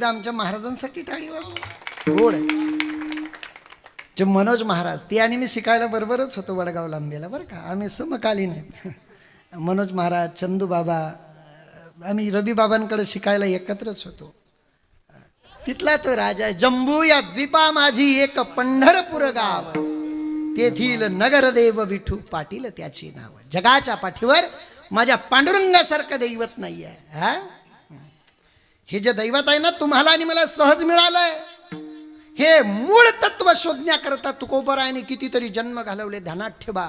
Speaker 1: आमच्या महाराजांसाठी टाळी वाजव. गोड आहे. जे मनोज महाराज, ते आणि मी शिकायला बरोबरच होतो वडगाव लांबेला बरं का, आम्ही समकालीन आहेत. मनोज महाराज, चंदू बाबा, आम्ही रवी बाबांकडे शिकायला एकत्रच होतो. तिथला तो राजा, जम्बू या द्वीपा माझी एक पंढरपूर गाव, तेथील नगरदेव विठू पाटील त्याची नाव. जगाच्या पाठीवर माझ्या पांडुरंगासारखं दैवत नाही आहे. हा, हे जे दैवत आहे ना, तुम्हाला आणि मला सहज मिळालंय. हे मूळ तत्व शोधण्याकरता तुकोबरायाने कितीतरी जन्म घालवले, ध्यानात ठेवा.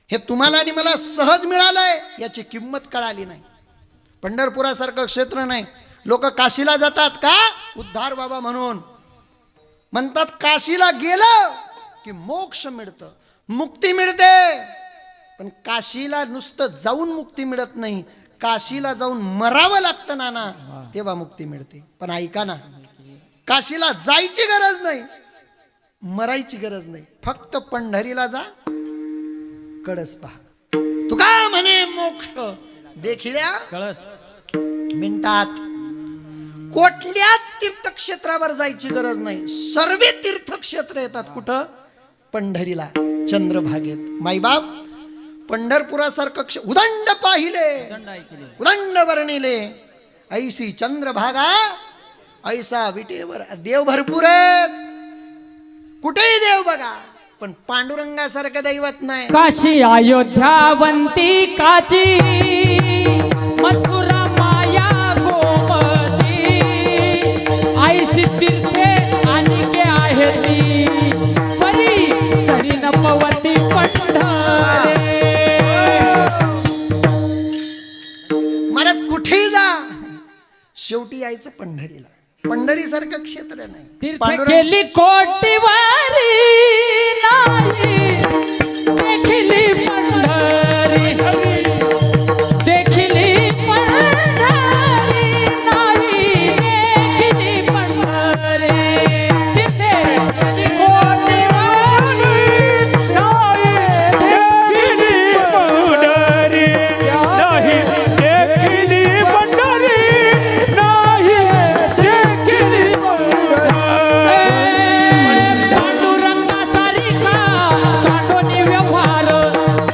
Speaker 1: हे तुम्हाला आणि मला सहज मिळालंय, याची किंमत कळाली नाही. पंढरपुरासारखं क्षेत्र नाही. लोक काशीला जातात का, उद्धार बाबा म्हणून म्हणतात. काशीला गेलं की मोक्ष मिळतं, मुक्ती मिळते. पण काशीला नुसतं जाऊन मुक्ती मिळत नाही, काशीला जाऊन मरावं लागतं नाना, तेव्हा मुक्ती मिळते. पण ऐका ना, काशीला जायची गरज नाही, मरायची गरज नाही. फक्त पंढरीला जा, कळस पहा. तुका म्हणे मोक्ष देखिल्या
Speaker 2: कळस
Speaker 1: मिनिटात. कुठल्याच तीर्थक्षेत्रावर जायची गरज नाही. सर्व तीर्थक्षेत्र येतात कुठं? पंढरीला, चंद्रभागेत. माईबाप पंढरपुरासारखं उदंड पाहिले, उदंड वर्णिले, ऐसी चंद्रभागा ऐसा विटेवर. देव भरपूर आहेत, कुठेही देव बघा, पण पांडुरंगासारखं दैवत नाही.
Speaker 2: काशी अयोध्यावंती काची, मथुरा माया गोमती, ऐसी तीर्थे अनेके आहेत, परी सरी नपवती पंढरे.
Speaker 1: महाराज कुठेही जा, शेवटी यायचं पंढरीला. पंढरी सारखं क्षेत्र नाही.
Speaker 2: तीर्थ केली कोटीवारी, नाही देखिली पंढरी, देखिली पंढरी, नाही देखिली पंढरी. तीर्थे केली कोटीवारी, नाही देखिली पंढरी,
Speaker 3: नाही देखिली पंढरी, नाही देखिली
Speaker 2: पांडुरंगासारिखा सांडोनी व्यवहार,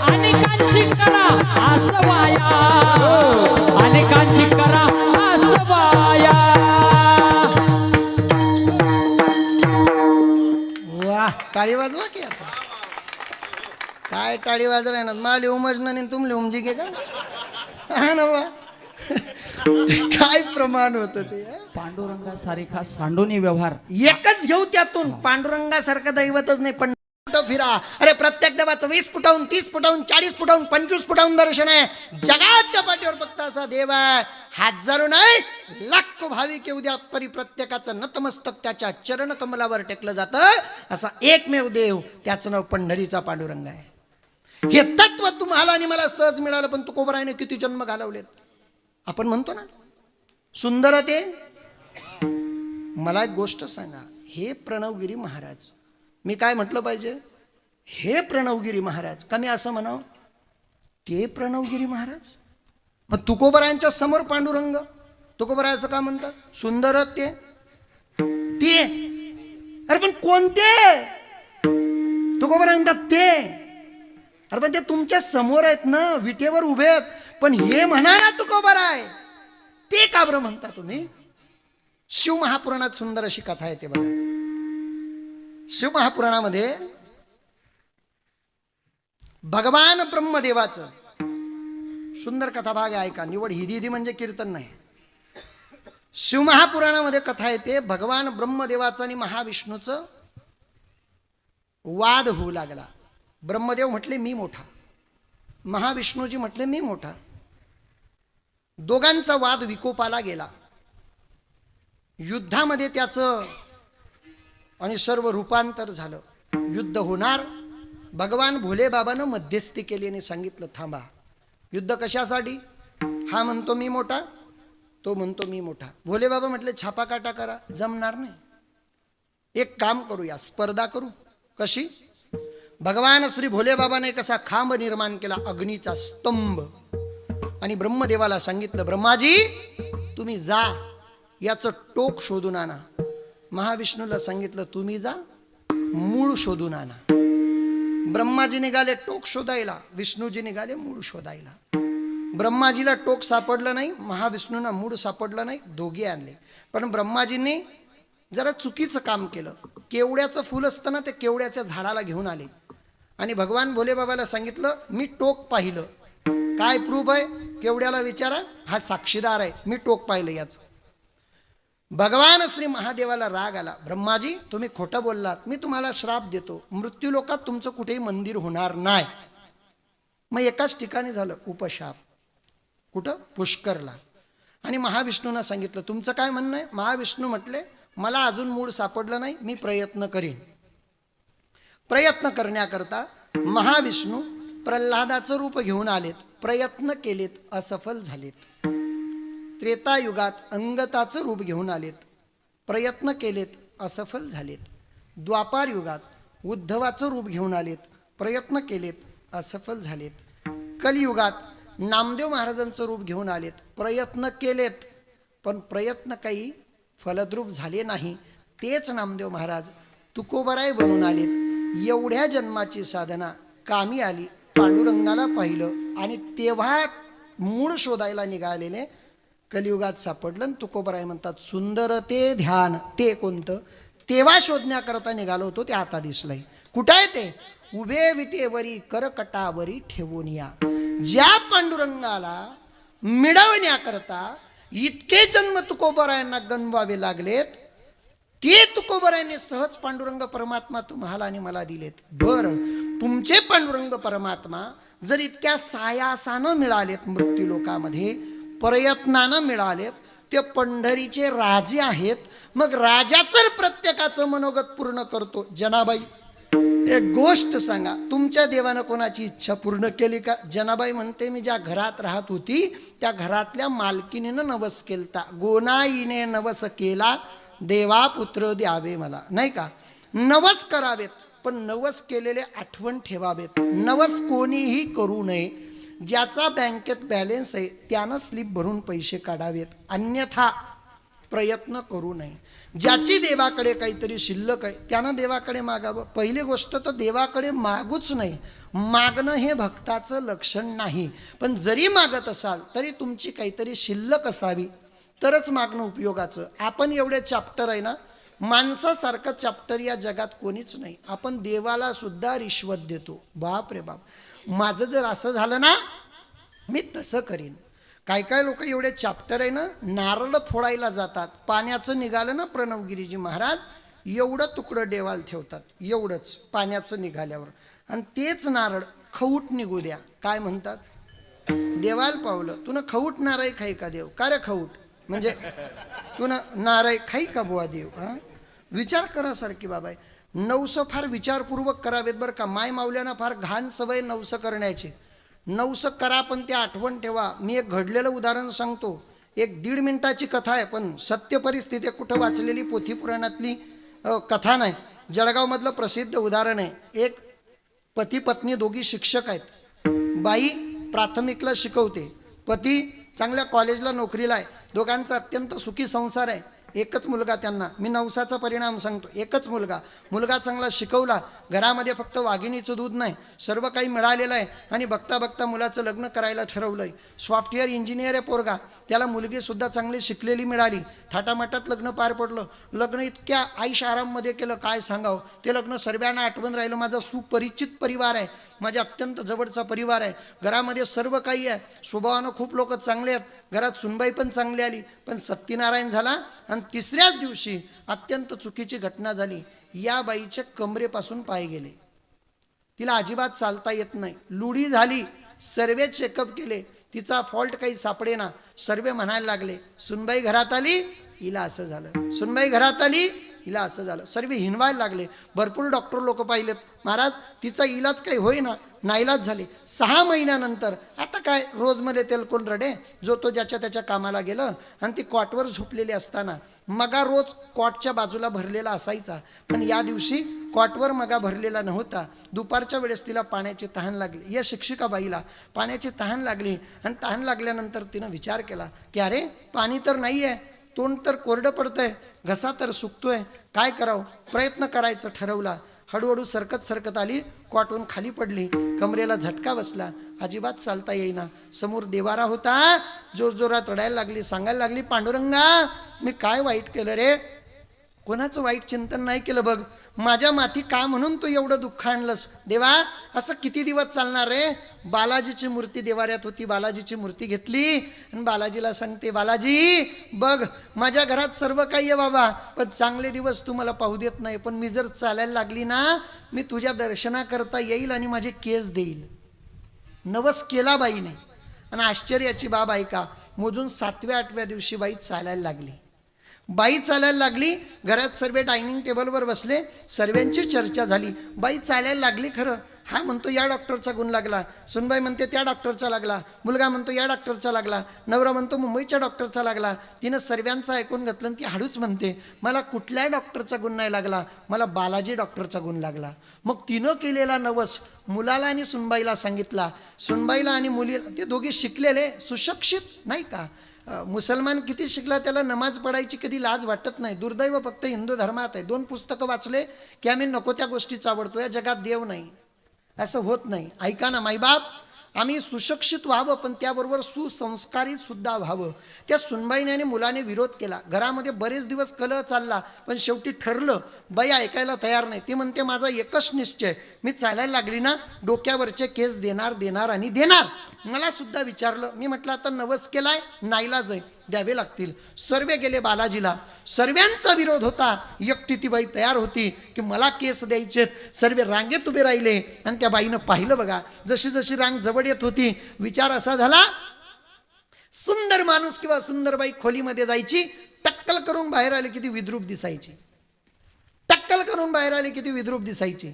Speaker 2: अनेकांची करा आसवाया, अनेकांची करा आसवाया.
Speaker 1: वा, टाळी वाजवा की आता. काय टाळी वाजवाय ना, मला उमज नाही, तुमले उमजी घे का? हा ना वा. काय प्रमाण होत ते.
Speaker 2: पांडुरंगासारिखा सांडोनी व्यवहार.
Speaker 1: एकच घेऊ त्यातून. पांडुरंगासारखं दैवतच नाही, पण फिरा. अरे प्रत्येक देवाचं 20 फुटाहून 30 फुटाहून 40 फुटाहून 25 फुटाहून दर्शन आहे. जगाच्या पाठीवर फक्त असा देव आहे. हजारो नाही लाखो भाविक येऊ द्या तरी प्रत्येकाचं नतमस्तक त्याच्या चरण कमलावर टेकलं जातं. असा एकमेव देव, त्याचं नाव पंढरीचा पांडुरंग आहे. हे तत्व तुम्हाला आणि मला सहज मिळालं, पण तुकोबरायने किती जन्म घालवलेत. आपण म्हणतो ना सुंदर ते. मला एक गोष्ट सांगा, हे प्रणवगिरी महाराज, मी काय म्हटलं पाहिजे, हे प्रणवगिरी महाराज का मी असं म्हणावं ते प्रणवगिरी महाराज. मग तुकोबरायांच्या समोर पांडुरंग, तुकोबरायाचं का म्हणतात सुंदर ते. अरे पण कोणते तुकोबराय म्हणतात ते. अरे पण ते तुमच्या समोर आहेत ना, विटेवर उभे आहेत. पण हे म्हणा ना तुकोबराय, ते का बरं म्हणता तुम्ही. शिवमहापुराणात सुंदर अशी कथा आहे ते बघा. शिवमहापुराणामध्ये भगवान ब्रह्मदेवाचं सुंदर कथा भाग आहे. ऐका, निवड हिदी म्हणजे कीर्तन नाही. शिवमहापुराणामध्ये कथा येते, भगवान ब्रह्मदेवाचं आणि महाविष्णूचं वाद होऊ लागला. ब्रह्मदेव म्हटले मी मोठा, महाविष्णूजी म्हटले मी मोठा. दोघांचा वाद विकोपाला गेला. युद्धामध्ये त्याचं आणि सर्व रूपांतर झालं. युद्ध होणार. भगवान भोलेबाबानं मध्यस्थी केली आणि सांगितलं थांबा. युद्ध कशासाठी. हा म्हणतो मी मोठा, तो म्हणतो मी मोठा. भोलेबाबा म्हटले छापाकाटा करा, जमणार नाही. एक काम करूया, स्पर्धा करू. कशी. भगवान श्री भोलेबाबाने कसा खांब निर्माण केला, अग्नीचा स्तंभ, आणि ब्रह्मदेवाला सांगितलं ब्रह्माजी तुम्ही जा याचं टोक शोधून आणा. महाविष्णूला सांगितलं तुम्ही जा मूळ शोधून आणा. ब्रह्माजी निघाले टोक शोधायला, विष्णूजी निघाले मूळ शोधायला. ब्रह्माजीला टोक सापडलं नाही, महाविष्णूंना मूळ सापडलं नाही. दोघे आणले, पण ब्रह्माजींनी जरा चुकीचं काम केलं. केवड्याचं फुल असतं ना, ते केवड्याच्या झाडाला घेऊन आले आणि भगवान भोलेबाबाला सांगितलं मी टोक पाहिलं. काय प्रूफ आहे, केवड्याला विचारा, हा साक्षीदार आहे, मी टोक पाहिलं याचं. भगवान श्री महादेवाला राग आला, ब्रह्माजी तुम्ही खोटं बोललात, मी तुम्हाला श्राप देतो, मृत्यू लोकात तुमचं कुठेही मंदिर होणार नाही. मग एकाच ठिकाणी झालं उपशाप. कुठं, पुष्करला. आणि महाविष्णूंना सांगितलं तुमचं काय म्हणणं आहे. महाविष्णू म्हटले मला अजून मूळ सापडलं नाही, मी प्रयत्न करीन. प्रयत्न करण्याकरता महाविष्णू प्रल्हादाचं रूप घेऊन आलेत. प्रयत्न केलेत, असफल झालेत. त्रेतायुगात अंगताचं रूप घेऊन आलेत. प्रयत्न केलेत, असफल झालेत. द्वापार युगात उद्धवाचं रूप घेऊन आलेत. प्रयत्न केलेत, असफल झालेत. कलियुगात नामदेव महाराजांचं रूप घेऊन आलेत. प्रयत्न केलेत, पण प्रयत्न काही फलद्रूप झाले नाही. तेच नामदेव महाराज तुकोबराय बनून आलेत. एवढ्या जन्माची साधना कामी आली. पांडुरंगाला पाहिलं आणि तेव्हा मूळ शोधायला निघालेले कलियुगात सापडलं. तुकोबराय म्हणतात सुंदर ते ध्यान. ते कोणतं, तेव्हा शोधण्याकरता निघालो होतो ते आता दिसलंय. कुठं आहे ते, उभे विटेवरी करकटावरी ठेवून या. ज्या पांडुरंगाला मिळवण्याकरता इतके जन्म तुकोबरायांना गणवावे लागलेत, ते तुकोबरायांनी सहज पांडुरंग परमात्मा तुम्हाला आणि मला दिलेत. बर, तुमचे पांडुरंग परमात्मा जर इतक्या सायासानं मिळालेत, मृत्यू लोकामध्ये प्रयत्नानं मिळालेत, ते पंढरीचे राजे आहेत. मग राजाचं प्रत्येकाचं मनोगत पूर्ण करतो. जनाबाई एक गोष्ट सांगा, तुमच्या देवानं कोणाची इच्छा पूर्ण केली का. जनाबाई म्हणते मी ज्या घरात राहत होती त्या घरातल्या मालकीनेनं नवस केलता. गोनाईने नवस केला, देवा पुत्र द्यावे मला, नाही का. नवस करावेत, पण नवस केलेले आठवण ठेवावेत. नवस कोणीही करू नये. ज्याचा बँकेत बॅलन्स आहे त्यानं स्लिप भरून पैसे काढावेत, अन्यथा प्रयत्न करू नये. ज्याची देवाकडे काहीतरी शिल्लक आहे त्यानं देवाकडे मागावं. पहिली गोष्ट तर देवाकडे मागूच नाही. मागणं हे भक्ताचं लक्षण नाही. पण जरी मागत असाल तरी तुमची काहीतरी शिल्लक असावी, तरच मागणं उपयोगाचं. आपण एवढे चॅप्टर आहे ना, माणसासारखं चॅप्टर या जगात कोणीच नाही. आपण देवाला सुद्धा रिश्वत देतो. बाप रे बाप, माझं जर असं झालं ना मी तसं करीन. काय काय लोक एवढे चॅप्टर आहे ना, नारळ फोडायला जातात. पाण्याचं निघालं ना प्रणवगिरीजी महाराज, एवढं तुकडं देवाल ठेवतात, एवढंच पाण्याचं निघाल्यावर. आणि तेच नारळ खवूट निघू द्या, काय म्हणतात, देवाल पावलं तुन खवूट नारळ खाई का देव, का रे खवूट म्हणजे तुन नारळ खाई का बुवा देव. हा विचार करा सारखी बाबा. नवसं फार विचारपूर्वक करावेत बरं का. माय मावल्यांना फार घाण सवय नवसं करण्याची. नवसं करा पण ते आठवण ठेवा. मी एक घडलेलं उदाहरण सांगतो. एक 1.5 मिनिटाची कथा आहे, पण सत्य परिस्थिती कुठं वाचलेली पोथी पुराणातली कथा नाही. जळगावमधलं प्रसिद्ध उदाहरण आहे. एक पती पत्नी दोघी शिक्षक आहेत. बाई प्राथमिकला शिकवते, पती चांगल्या कॉलेजला नोकरीला आहे. दोघांचा अत्यंत सुखी संसार आहे. एकच मुलगा त्यांना. मी नवसाचा परिणाम सांगतो. एकच मुलगा. मुलगा चांगला शिकवला. घरामध्ये फक्त वाघिणीचं दूध नाही, सर्व काही मिळालेलं आहे. आणि बघता बघता मुलाचं लग्न करायला ठरवलंय. सॉफ्टवेअर इंजिनियर आहे पोरगा. त्याला मुलगी सुद्धा चांगली शिकलेली मिळाली. थाटामाटात लग्न पार पडलं. लग्न इतक्या आईश आराममध्ये केलं काय सांगावं. ते लग्न सर्वांना आठवण राहिलं. माझा सुपरिचित परिवार आहे, माझ्या अत्यंत जवळचा परिवार आहे. घरामध्ये सर्व काही आहे. स्वभावानं खूप लोक चांगले आहेत. घरात सुनबाई पण चांगली आली. पण सत्यनारायण झाला आणि तिसऱ्याच दिवशी अत्यंत चुकीची घटना झाली. या बाईच्या कमरेपासून पाय गेले. तिला अजिबात चालता येत नाही. लुडी झाली. सर्वे चेकअप केले, तिचा फॉल्ट काही सापडेना. सर्वे म्हणायला लागले सुनबाई घरात आली हिला असं झालं, सुनबाई घरात आली हिला असं झालं. सर्व हिनवायला लागले. भरपूर डॉक्टर लोक पाहिलेत. महाराज तिचा इलाज काही होईना, नाईलाज झाले. 6 महिन्यानंतर आता काय रोजमध्ये तेल कोण रडे, जो तो ज्याच्या त्याच्या कामाला गेलं. आणि ती कॉटवर झोपलेली असताना मगा रोज कॉटच्या बाजूला भरलेला असायचा, पण या दिवशी कॉटवर मगा भरलेला नव्हता. दुपारच्या वेळेस तिला पाण्याची तहान लागली. या शिक्षिका बाईला पाण्याची तहान लागली. आणि तहान लागल्यानंतर तिनं विचार केला की अरे पाणी तर नाही आहे, तोंड तर कोरडं पडतंय, घसा तर सुकतोय, काय करावं. प्रयत्न करायचं ठरवला. हळूहळू सरकत सरकत आली. कॉटवरून खाली पडली. कमरेला झटका बसला. अजिबात चालता येईना. समोर देवारा होता. जोर जोरात रडायला लागली. सांगायला लागली पांडुरंगा मी काय वाईट केलं रे. कोणाचं वाईट चिंतन नाही केलं बघ. माझ्या माथी का म्हणून तू एवढं दुःख आणलंस. देवा असं किती दिवस चालणार रे. बालाजीची मूर्ती देवाऱ्यात होती. बालाजीची मूर्ती घेतली आणि बालाजीला सांगते बालाजी बघ माझ्या घरात सर्व काही आहे बाबा, पण चांगले दिवस तू मला पाहू देत नाही. पण मी जर चालायला लागली ना मी तुझ्या दर्शनाकरता येईल आणि माझे केस देईल. नवस केला बाईने. आणि आश्चर्याची बाब ऐका, मोजून 7व्या-8व्या दिवशी बाई चालायला लागली. बाई चालायला लागली. घरात सर्व डायनिंग टेबलवर बसले. सर्वांची चर्चा झाली. बाई चालायला लागली खरं. हा म्हणतो या डॉक्टरचा गुण लागला, सुनबाई म्हणते त्या डॉक्टरचा लागला, मुलगा म्हणतो या डॉक्टरचा लागला, नवरा म्हणतो मुंबईच्या डॉक्टरचा लागला. तिनं सर्वांचं ऐकून घेतलं आणि ती हळूच म्हणते मला कुठल्या डॉक्टरचा गुण नाही लागला, मला बालाजी डॉक्टरचा गुण लागला. मग तिनं केलेला नवस मुलाला आणि सुनबाईला सांगितला. सुनबाईला आणि मुलीला, ते दोघे शिकलेले सुशिक्षित नाही का. मुसलमान किती शिकला त्याला नमाज पडायची कधी लाज वाटत नाही. दुर्दैव फक्त हिंदू धर्मात आहे. 2 पुस्तकं वाचले की आम्ही नको त्या गोष्टीचा आवडतो. या जगात देव नाही असं होत नाही. ऐका ना माईबाप, आम्ही सुशिक्षित व्हावं पण त्याबरोबर सुसंस्कारित सुद्धा व्हावं. त्या सुनबाईने आणि मुलाने विरोध केला. घरामध्ये बरेच दिवस कलह चालला, पण शेवटी ठरलं. बाई ऐकायला तयार नाही. ती म्हणते माझा एकच निश्चय, मी चालायला लागली ना डोक्यावरचे केस देणार देणार आणि देणार. मला सुद्धा विचारलं. मी म्हटलं आता नवस केलाय नाईलाज आहे, द्यावे लागतील. सर्वे गेले बालाजीला. सर्वांचा विरोध होता. एकटी ती बाई तयार होती की मला केस द्यायचे. सर्व रांगेत उभे राहिले आणि त्या बाईनं पाहिलं बघा. जशी जशी रांग जवळ येत होती विचार असा झाला, सुंदर माणूस किंवा सुंदर बाई खोलीमध्ये जायची, टक्कल करून बाहेर आले किती विद्रूप दिसायची. टक्कल करून बाहेर आले किती विद्रूप दिसायची.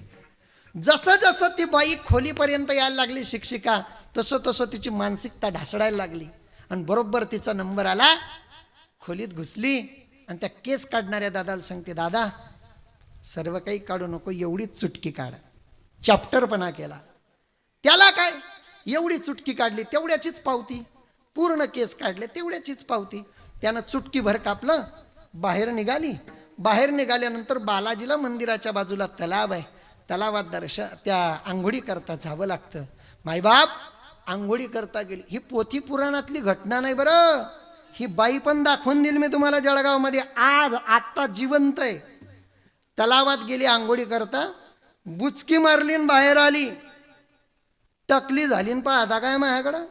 Speaker 1: जसं जसं ती बाई खोलीपर्यंत यायला लागली शिक्षिका, तसं तसं तिची मानसिकता ढासळायला लागली. आणि बरोबर तिचा नंबर आला. खोलीत घुसली आणि त्या केस काढणाऱ्या दादाला सांगते दादा सर्व काही काढू नको, एवढीच चुटकी काढ. चॅप्टरपणा केला. त्याला काय एवढी चुटकी काढली तेवढ्याचीच पावती. पूर्ण केस काढले तेवढ्याचीच पावती. त्यानं चुटकी भर कापलं. बाहेर निघाली. बाहेर निघाल्यानंतर बालाजीला मंदिराच्या बाजूला तलाव आहे. तलावात त्या आंघोळी करता जावं लागतं. मायबाप आंघोळी करता गेली. ही पोथी पुराणातली घटना नाही बरं. ही बाई पण दाखवून दिली मी तुम्हाला जळगावमध्ये. आज आत्ता जिवंत आहे. तलावात गेली आंघोळी करता, बुचकी मारली आणि बाहेर आली. टकली झाली न पाहता काय माझ्याकडं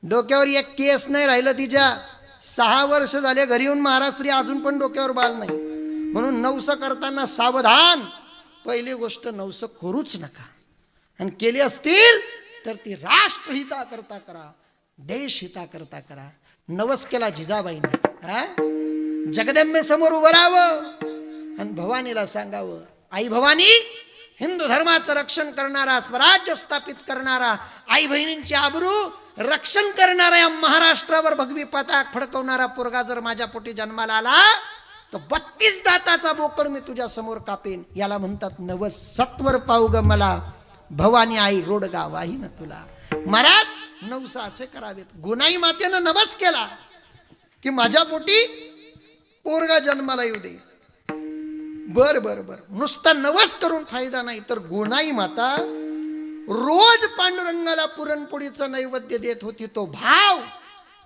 Speaker 1: डोक्यावर एक केस नाही राहिलं तिच्या. 6 वर्ष झाले घरी येऊन महाराष्ट्री, अजून पण डोक्यावर बाल नाही. म्हणून नवस करताना सावधान. पहिली गोष्ट नवस करूच नका, आणि केली असतील तर ती राष्ट्रहिता करता करा, देश हिता करता करा. नवस केला जिजाबाईने, जगदंबे समोर उभं राहावं आणि भवानीला सांगावं, आई भवानी, हिंदू धर्माचं रक्षण करणारा, स्वराज्य स्थापित करणारा, आई बहिणींची आबरू रक्षण करणारा, या महाराष्ट्रावर भगवी पताक फडकवणारा पोरगा जर माझ्या पोटी जन्माला आला तर 32 दाताचा बोकड मी तुझ्या समोर कापेन. याला म्हणतात नवस. सत्वर पाहू ग मला भवानी आई रोडगा वाही ना तुला. महाराज नवस असे करावेत. गोनाई मातेनं नवस केला की माझ्या पोटी पोरगा जन्माला येऊ दे. बर बर बर, नुसता नवस करून फायदा नाही, तर गोनाई माता रोज पांडुरंगाला पुरणपोळीचं नैवेद्य देत होती. तो भाव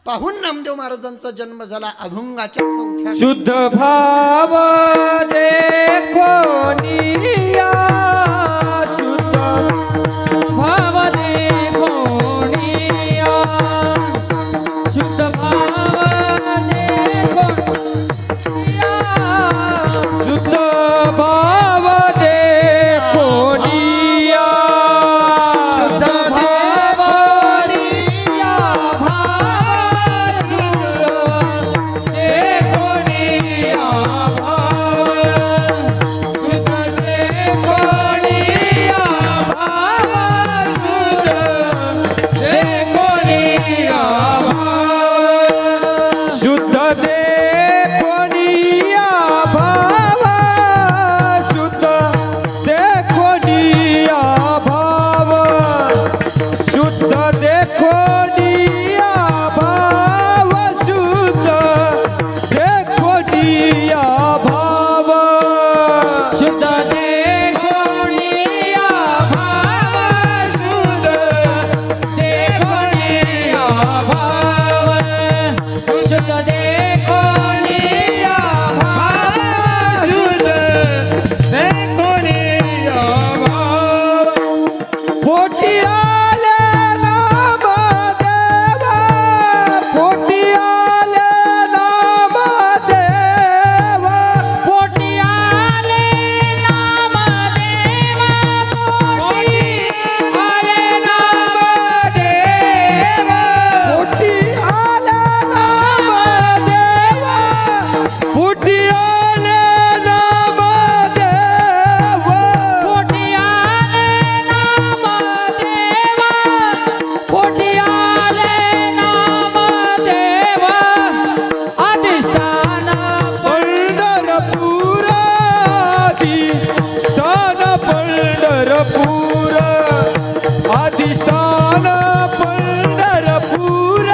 Speaker 1: पाहून नामदेव महाराजांचा जन्म झाला अभंगाच्या 4थ्या.
Speaker 3: शुद्ध भाव देखो निया, शुद्ध भाव देखो निया, शुद्ध भाव देखो निया, शुद्ध भाव देखो निया, शुद्ध भाव निया, भाव देखो निया, भाव शुद्ध देखो निया, भाव शुद्ध देखो निया, भाव शुद्ध देखो निया, भाव शुद्ध देखो निया, भाव शुद्ध देखो निया, भाव शुद्ध देखो निया, भाव शुद्ध देखो निया, भाव शुद्ध देखो निया, भाव शुद्ध देखो निया, भाव शुद्ध देखो निया, भाव पोटी आले नाम देवा, पोटी आले नाम देवा, पोटी आले नाम देवा, पोटी आले नाम देवा, पोटी आले नाम देवा, पोटी आले नाम देवा, पोटी आले नाम देवा, पोटी आले नाम देवा, अधिष्ठान पंढरपूर, अधिष्ठान पंढरपूर, अधिष्ठान पंढरपूर,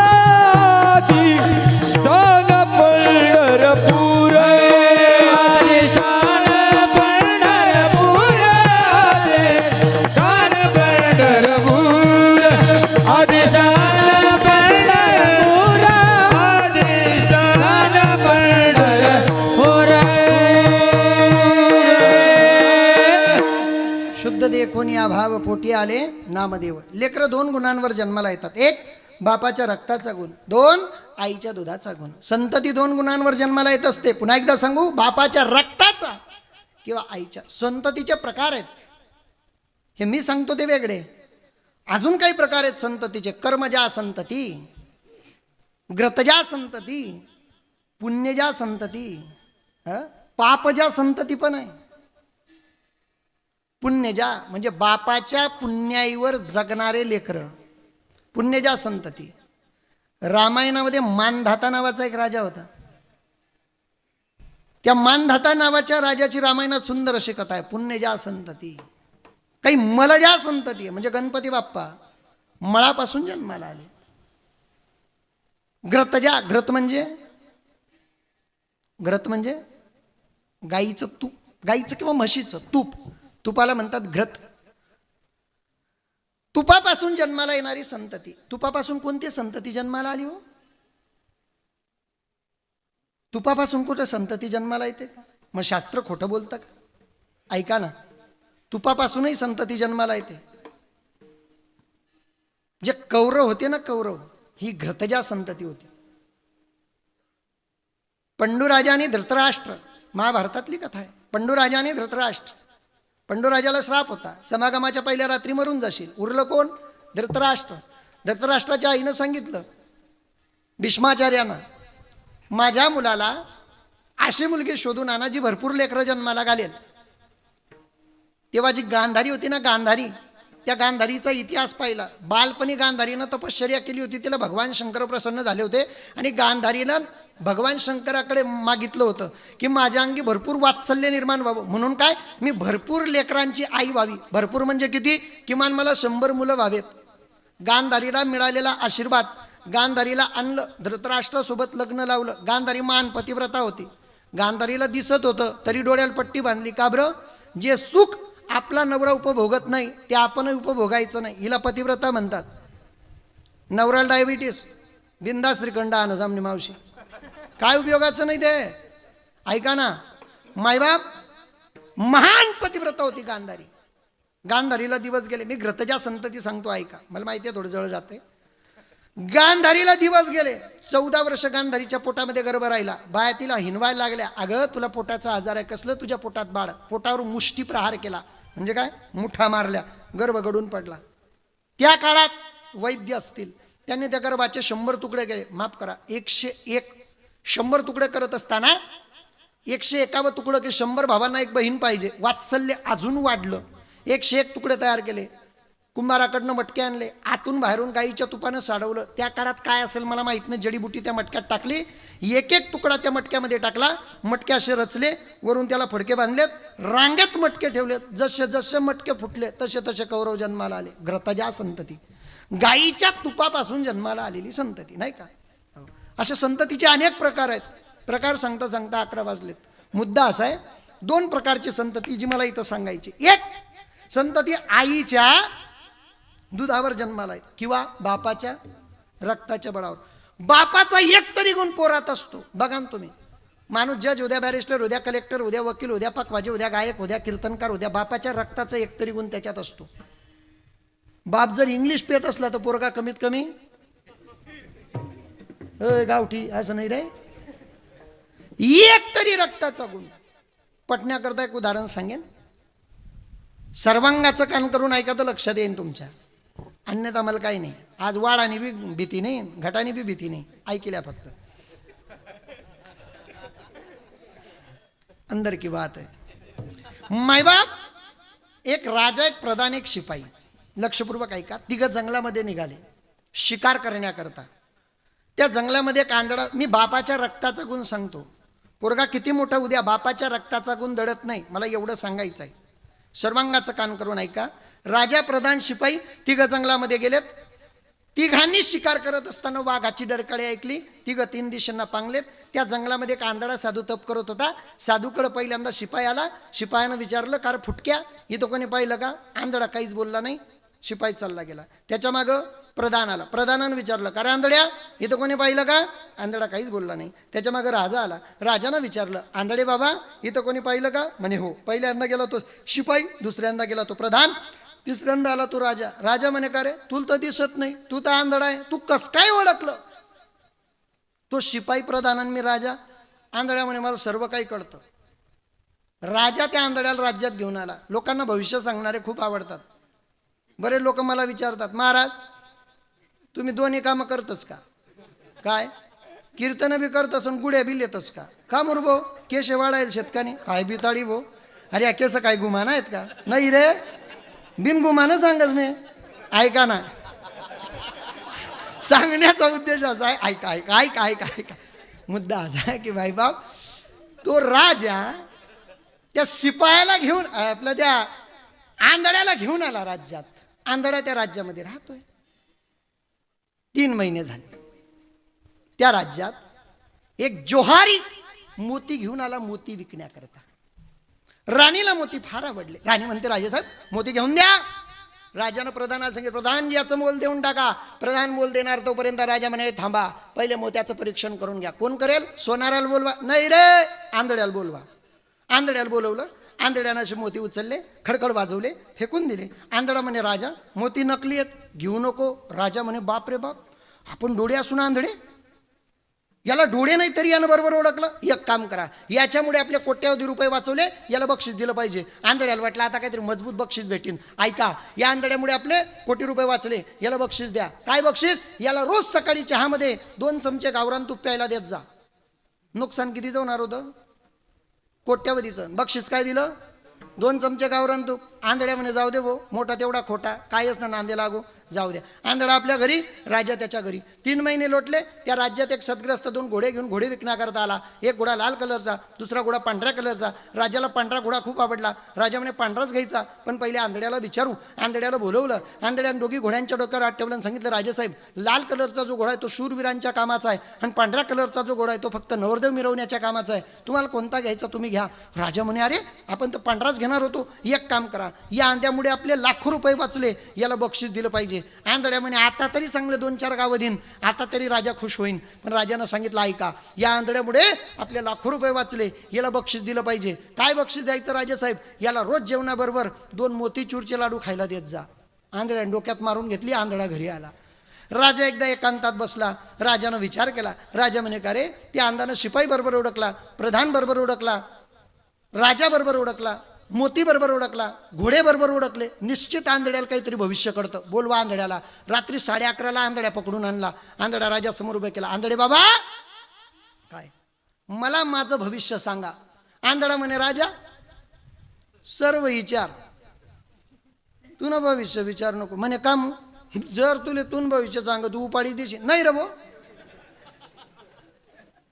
Speaker 3: अधिष्ठान पंढरपूर, अधिष्ठान पंढरपूर, अधिष्ठान पंढरपूर, अधिष्ठान पंढरपूर, अधिष्ठान पंढरपूर.
Speaker 1: शुद्ध देखोनी अभाव पोटी आले नामदेव. लेकर 2 गुणांवर जन्माला येतात. एक बापाच्या रक्ताचा गुण, 2 आईच्या दुधाचा गुण. संतती 2 गुणांवर जन्माला येत असते. पुन्हा एकदा सांगू, बापाच्या रक्ताचा किंवा आईच्या. संततीचे प्रकार आहेत, हे मी सांगतो ते वेगळे. अजून काही प्रकार आहेत संततीचे. कर्मजा संतती, ग्रतजा संतती, पुण्यजा संतती, पापजा संतती पण आहे. पुण्यजा म्हणजे बापाच्या पुण्याईवर जगणारे लेकर, पुण्यजा संतती. रामायणामध्ये मानधाता नावाचा एक राजा होता. त्या मानधाता नावाच्या राजाची रामायणात सुंदर अशी कथा आहे. पुण्यजा संतती. काही मलजा संतती आहे, म्हणजे गणपती बाप्पा मळापासून जन्माला आले. ग्रतजा, ग्रत म्हणजे गाईचं तूप, गाईचं किंवा म्हशीचं तूप, तुपाला म्हणतात घृत. तुपापासून जन्माला येणारी संतती. तुपापासून कोणती संतती जन्माला आली हो? तुपापासून कुठं संतती जन्माला येते का? मग शास्त्र खोटं बोलतं का? ऐका ना, तुपापासूनही संतती जन्माला येते. जे कौरव होते ना, कौरव, ही घृतजा संतती होती. पंडुराजा आणि धृतराष्ट्र महाभारतातली कथा आहे. पंडूराजाने धृतराष्ट्र, पंडूराजाला श्राप होता, समागमाच्या पहिल्या रात्री मरून जाशील. उरलं कोण? धृतराष्ट्र. धृतराष्ट्राच्या आईनं सांगितलं भीष्माचार्यांना, माझ्या मुलाला अशी मुलगी शोधून आणा जी भरपूर लेकरं जन्माला घालेल. तेव्हा जी गांधारी होती ना, गांधारी, त्या गांधारीचा इतिहास पाहिला. बालपणी गांधारीनं तपश्चर्या केली होती, तिला भगवान शंकर प्रसन्न झाले होते आणि गांधारीला भगवान शंकराकडे मागितलं होतं की माझ्या अंगी भरपूर वात्सल्य निर्माण व्हावं, म्हणून काय मी भरपूर लेकरांची आई व्हावी. भरपूर म्हणजे किती? किमान मला 100 मुलं व्हावेत. गांधारीला मिळालेला आशीर्वाद, गांधारीला आणलं, धृतराष्ट्रासोबत लग्न लावलं. गांधारी महान पतिव्रता होती. गांधारीला दिसत होतं तरी डोळ्याला पट्टी बांधली. का बरं? जे सुख आपला नवरा उपभोगत नाही ते आपणही उपभोगायचं नाही. हिला पतिव्रता म्हणतात. नवऱ्याला डायबिटीस, बिंदास श्रीखंड आणू जामनी मावशी, काय उपयोगाचं नाही ते. ऐका ना, मायबाप महान पतिव्रता होती गांधारी. गांधारीला दिवस गेले. मी घृतजा संतती सांगतो, ऐका, मला माहिती आहे थोडं जळ जाते. गांधारीला दिवस गेले. 14 वर्ष गांधारीच्या पोटामध्ये गर्भ राहिला. बाया तिला हिनवायला लागल्या, अगं तुला पोटाचा आजार आहे, कसलं तुझ्या पोटात बाळ? पोटावर मुष्टी प्रहार केला, म्हणजे काय, मुठा मारल्या, गर्भ घडून पडला. त्या काळात वैद्य असतील, त्यांनी त्या गर्भाचे 100 तुकडे केले. माफ करा, 101. 100 तुकडे करत असताना 101 तुकडं की 100 भावांना एक बहीण पाहिजे, वात्सल्य अजून वाढलं. 101 तुकडे तयार केले. कुंभाराकडनं मटके आणले, आतून बाहेरून गाईच्या तुपानं साडवलं. त्या काळात काय असेल मला माहित नाही, जडीबुटी त्या मटक्यात टाकली. 1 तुकडा त्या मटक्यामध्ये टाकला. मटके असे रचले, वरून त्याला फडके बांधलेत, रांगेत मटके ठेवलेत. जसे जसे मटके फुटले तसे तसे कौरव जन्माला आले. घृतजा संतती, गाईच्या तुपापासून जन्माला आलेली संतती, नाही का? अशा संततीचे अनेक प्रकार आहेत. प्रकार सांगता सांगता 11 वाजलेत. मुद्दा असा आहे, 2 प्रकारची संतती जी मला इथं सांगायची. एक संतती आईच्या दुधावर जन्माला आहेत किंवा बापाच्या रक्ताच्या बळावर. बापाचा एक तरी गुण पोरात असतो. बघा तुम्ही, माणूस जज उद्या, बॅरिस्टर उद्या, कलेक्टर उद्या, वकील उद्या, पकवाजी उद्या, गायक उद्या, कीर्तनकार उद्या, बापाच्या रक्ताचा एक तरी गुण त्याच्यात असतो. बाप जर इंग्लिश पेत असला तर पोरगा कमीत कमी गावठी असं नाही रे, एक तरी रक्ताचा गुण. पटण्याकरता एक उदाहरण सांगेन. सर्वांगाचं कान करून ऐका तर लक्षात येईन तुमच्या, अन्यथा मला काही नाही. आज वाडाने बी भीती नाही, घटाने बी भीती नाही, ऐकल्या फक्त. अंदर की बात आहे. मायबाप, एक राजा, एक प्रधान, एक शिपाई. लक्षपूर्वक ऐका. 3 जंगलामध्ये निघाले शिकार करण्याकरता. त्या जंगलामध्ये एक आंधळा, मी बापाच्या रक्ताचा गुण सांगतो. पोरगा किती मोठा उद्या, बापाच्या रक्ताचा गुण दडत नाही, मला एवढं सांगायचं आहे. सर्वांगाचं कान करून ऐका. राजा, प्रधान, शिपाई 3 जंगलामध्ये गेलेत. 3घांनी शिकार करत असताना वाघाची डरकाळी ऐकली. 3 दिशांना पांगलेत. त्या जंगलामध्ये एक आंधळा साधू तप करत होता. साधूकडे पहिल्यांदा शिपाई आला. शिपायानं विचारलं, कार फुटक्या, इथं कोणी पाहिलं का? आंधळा काहीच बोलला नाही. शिपाई चालला गेला. त्याच्या मागं प्रधान आला. प्रधानानं विचारलं, का रे आंधळ्या, इथं कोणी पाहिलं का? आंधळा काहीच बोलला नाही. त्याच्या मागं राजा आला. राजानं विचारलं, आंधळे बाबा, इथं कोणी पाहिलं का? म्हणे हो. पहिल्यांदा गेला तो शिपाई, दुसऱ्यांदा गेला तो प्रधान, तिसऱ्यांदा आला तो राजा. राजा म्हणे, का रे, तुला तर दिसत नाही, तू तर आंधळा आहे, तू कस काय ओळखलं? तो शिपाई प्रधान आणि मी राजा. आंधळ्या म्हणे, मला सर्व काही कळतं. राजा त्या आंधळ्याला राज्यात घेऊन आला. लोकांना भविष्य सांगणारे खूप आवडतात. बरेच लोक मला विचारतात, महाराज तुम्ही दोन्ही कामं करतस का? काय, कीर्तन बी करतस आणि गुड्या बी लेतस का? का मोर भो, केश वाढायला शेतकाने काय बिताडी भो? अरे या केस काय गुमान आहेत का? नाही रे, बिन गुमान सांगस मी. ऐका ना, सांगण्याचा उद्देश असा आहे, ऐका ऐका ऐका ऐका ऐका. मुद्दा असा आहे की भाई बाप, तो राजा त्या शिपायाला घेऊन, आपल्या त्या आंधळ्याला घेऊन आला राज्यात. आंधळा त्या राज्यामध्ये राहतोय. 3 महिने झाले. त्या राज्यात एक जोहारी मोती घेऊन आला, मोती विकण्याकरता. राणीला मोती फार आवडले. राणी म्हणते, राजेसाहेब मोती घेऊन द्या. राजानं प्रधानाला सांगितलं, प्रधान याचं मोल देऊन टाका. प्रधान मोल देणार तोपर्यंत राजा म्हणे, थांबा, पहिले मोत्याचं परीक्षण करून घ्या. कोण करेल? सोनाराला बोलवा. नाही रे, आंधळ्याला बोलवा. आंधळ्याला बोलवलं. आंधळ्यानं असे मोती उचलले, खडखड वाजवले, फेकून दिले. आंधळा म्हणे, राजा मोती नकली आहेत, घेऊ नको. राजा म्हणे, बाप रे बाप, आपण डोळे असून आंधळे, याला डोळे नाही तरी यानं बरोबर ओळखलं. एक काम करा, याच्यामुळे आपले कोट्यावधी रुपये वाचवले, याला बक्षीस दिलं पाहिजे. आंधळ्याला वाटलं आता काहीतरी मजबूत बक्षीस भेटेन. ऐका, या आंधळ्यामुळे आपले कोटी रुपये वाचले, याला बक्षीस द्या. काय बक्षीस? याला रोज सकाळी चहामध्ये 2 चमचे गावरान तूप प्यायला देत जा. नुकसान किती होणार होतं? कोट्यावधीचं. बक्षीस काय दिलं? 2 चमचे गावरान तूप. आंधळ्या म्हणे जाऊ दे भो, मोठा तेवढा खोटा, कायच ना नांदे लागू, जाऊ द्या. आंधळा आपल्या घरी, राजा त्याच्या घरी. 3 महिने लोटले. त्या राज्यात एक सद्ग्रस्त 2 घोडे घेऊन घोडे विकण्याकरता आला. एक घोडा लाल कलरचा, दुसरा घोडा पांढऱ्या कलरचा. राजाला पांढरा घोडा खूप आवडला. राजा म्हणे पांढराच घ्यायचा, पण पहिले आंधळ्याला विचारू. आंधळ्याला बोलवलं. आंधळ्यानं दोघी घोड्यांच्या डोक्यावर हात ठेवलं आणि सांगितलं, राजेसाहेब, लाल कलरचा जो घोडा आहे तो शूरवीरांच्या कामाचा आहे, आणि पांढऱ्या कलरचा जो घोडा आहे तो फक्त नवरदेव मिरवण्याच्या कामाचा आहे. तुम्हाला कोणता घ्यायचा तुम्ही घ्या. राजा म्हणे, अरे आपण तर पांढराच घेणार होतो. एक काम करा, या आंध्यामुळे आपले लाखो रुपये वाचले, याला बक्षीस दिलं पाहिजे. आंधळ्या म्हणे, आता तरी चांगले 2-4 गावं देईन, आता तरी राजा खुश होईन. पण राजानं सांगितलं, ऐका, या आंधळ्यामुळे आपले लाखो रुपये वाचले, याला बक्षीस दिलं पाहिजे. काय बक्षीस द्यायचं राजेसाहेब? याला रोज जेवणाबरोबर 2 मोतीचूरचे लाडू खायला देत जा. आंधळ्याने डोक्यात मारून घेतली. आंधळा घरी आला. राजा एकदा एकांतात बसला. राजानं विचार केला. राजा म्हणे, का रे, त्या आंधानं शिपाई बरोबर ओळखला, प्रधान बरोबर ओळखला, राजा बरोबर ओळखला, मोती बरोबर ओळखला, घोडे बरोबर ओळखले. निश्चित आंधळ्याला काहीतरी भविष्य कळतं. बोलवा आंधळ्याला. रात्री 11:30 आंधळ्या पकडून आणला. आंधळा राजा समोर उभे केला. आंधळे बाबा, काय? मला माझं भविष्य सांगा. आंधळा म्हणे, राजा, सर्व विचार, तू ना भविष्य विचार नको. म्हणे, काम जर तुले तून भविष्य सांग तू उपाडी देशील. नाही रे भो,